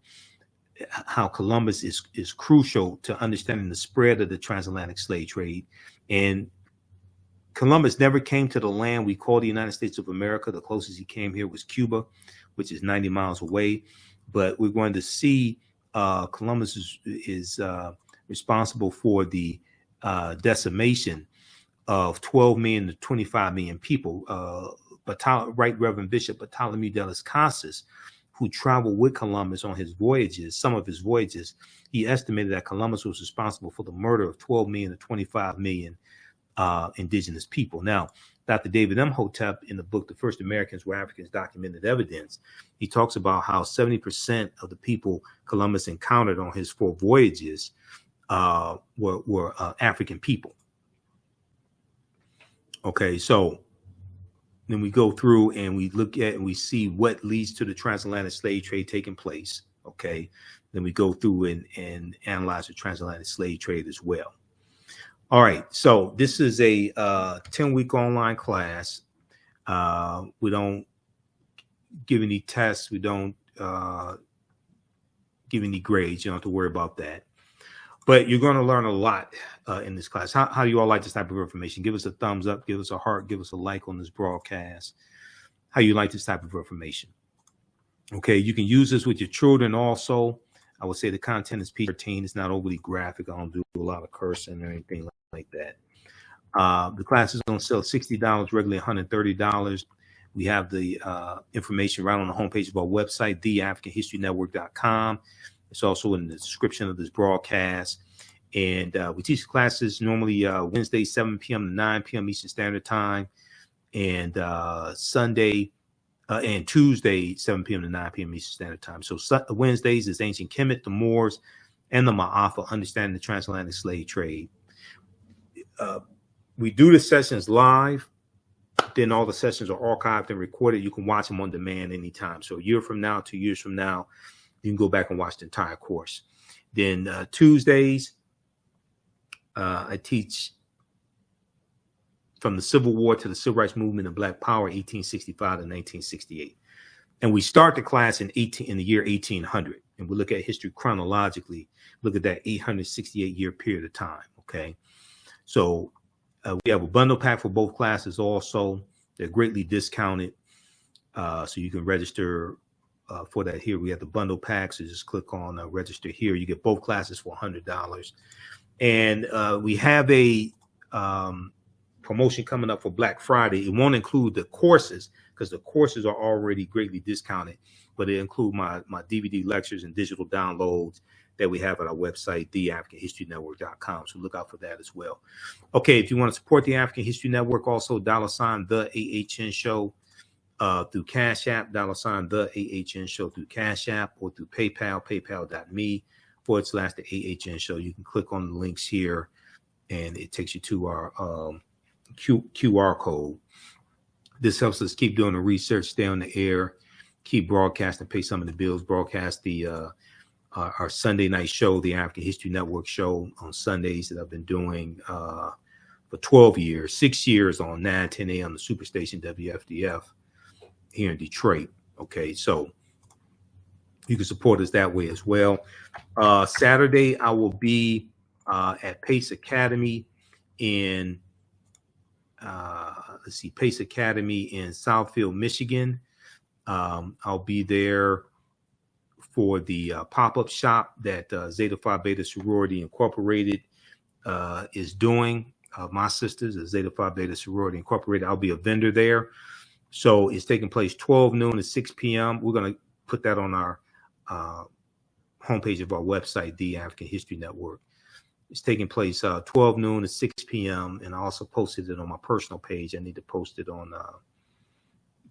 how Columbus is crucial to understanding the spread of the transatlantic slave trade. And Columbus never came to the land we call the United States of America. The closest he came here was Cuba, which is 90 miles away. But we're going to see Columbus is responsible for the decimation of 12 million to 25 million people. Right Reverend Bishop Bartholomew de las Casas, who traveled with Columbus on his voyages, some of his voyages, he estimated that Columbus was responsible for the murder of 12 million to 25 million indigenous people. Now, Dr. David Imhotep, in the book, The First Americans Were Africans, Documented Evidence, he talks about how 70% of the people Columbus encountered on his 4 voyages were African people. Okay, so then we go through and we look at and we see what leads to the transatlantic slave trade taking place. Okay, then we go through and analyze the transatlantic slave trade as well. All right, so this is a 10-week online class. We don't give any tests. We don't give any grades. You don't have to worry about that. But you're going to learn a lot in this class. How do you all like this type of information? Give us a thumbs up. Give us a heart. Give us a like on this broadcast. How you like this type of information? Okay, you can use this with your children also. I would say the content is PG-13. It's not overly graphic. I don't do a lot of cursing or anything like that. The class is on sale $60, regularly $130. We have the information right on the homepage of our website, theafricanhistorynetwork.com. It's also in the description of this broadcast. And we teach classes normally Wednesday, 7 p.m. to 9 p.m. Eastern Standard Time. And Sunday, and Tuesday, 7 p.m. to 9 p.m. Eastern Standard Time. So Wednesdays is Ancient Kemet, the Moors, and the Ma'afa, Understanding the Transatlantic Slave Trade. We do the sessions live. Then all the sessions are archived and recorded. You can watch them on demand anytime. So a year from now, 2 years from now, you can go back and watch the entire course. Then Tuesdays, I teach from the Civil War to the Civil Rights Movement and Black Power, 1865 to 1968. And we start the class in the year 1800. And we look at history chronologically, look at that 868-year period of time, okay? So we have a bundle pack for both classes also. They're greatly discounted, so you can register for that here. We have the bundle pack, so just click on register here. You get both classes for $100. And we have a promotion coming up for Black Friday. It won't include the courses because the courses are already greatly discounted, but it includes my DVD lectures and digital downloads that we have at our website, theafricanhistorynetwork.com. So look out for that as well. Okay, if you want to support the African History Network, also $, the AHN Show through Cash App, $, the AHN Show through Cash App, or through PayPal, paypal.me/the AHN Show. You can click on the links here, and it takes you to our QR code. This helps us keep doing the research, stay on the air, keep broadcasting, pay some of the bills, broadcast the our Sunday night show, the African History Network show on Sundays that I've been doing for 12 years, 6 years on 9-10 a.m. the Superstation WFDF here in Detroit. Okay, so you can support us that way as well. Saturday, I will be at Pace Academy in Pace Academy in Southfield, Michigan. I'll be there for the pop-up shop that Zeta Phi Beta Sorority Incorporated is doing. My sisters at Zeta Phi Beta Sorority Incorporated. I'll be a vendor there. So it's taking place 12 noon to 6 p.m. We're going to put that on our homepage of our website, The African History Network. It's taking place 12 noon to 6 p.m. And I also posted it on my personal page. I need to post it on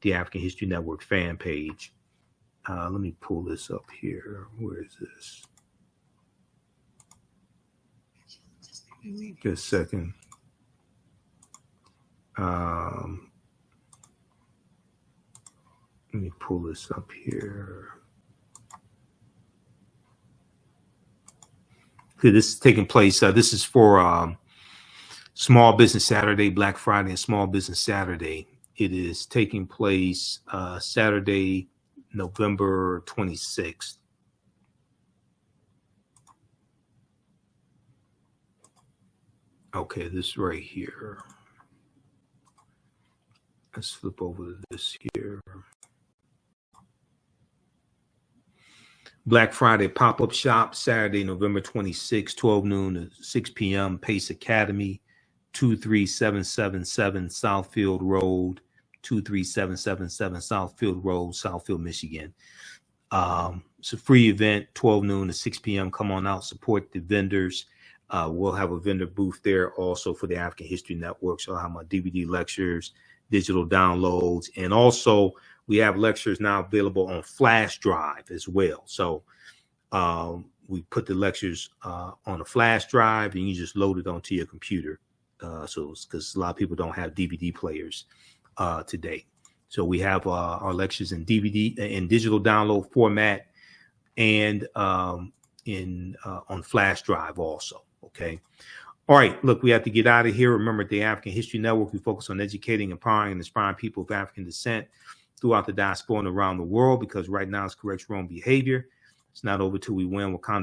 the African History Network fan page. Let me pull this up here. Where is this? Just a second. Let me pull this up here. Okay, this is taking place. This is for Small Business Saturday, Black Friday, and Small Business Saturday. It is taking place Saturday, November 26th. Okay, this right here. Let's flip over to this here. Black Friday pop-up shop, Saturday, November 26th, 12 noon to 6 p.m. Pace Academy, 23777 Southfield Road, 23777 Southfield Road, Southfield, Michigan. It's a free event, 12 noon to 6 p.m. Come on out, support the vendors. We'll have a vendor booth there also for the African History Network. So I'll have my DVD lectures, digital downloads, and also we have lectures now available on flash drive as well. So we put the lectures on a flash drive and you just load it onto your computer. So because a lot of people don't have DVD players today. So we have our lectures in DVD in digital download format and on flash drive also. Okay. All right. Look, we have to get out of here. Remember, at the African History Network, we focus on educating, empowering, and inspiring people of African descent throughout the diaspora and around the world, because right now it's correct wrong behavior. It's not over till we win. Wakanda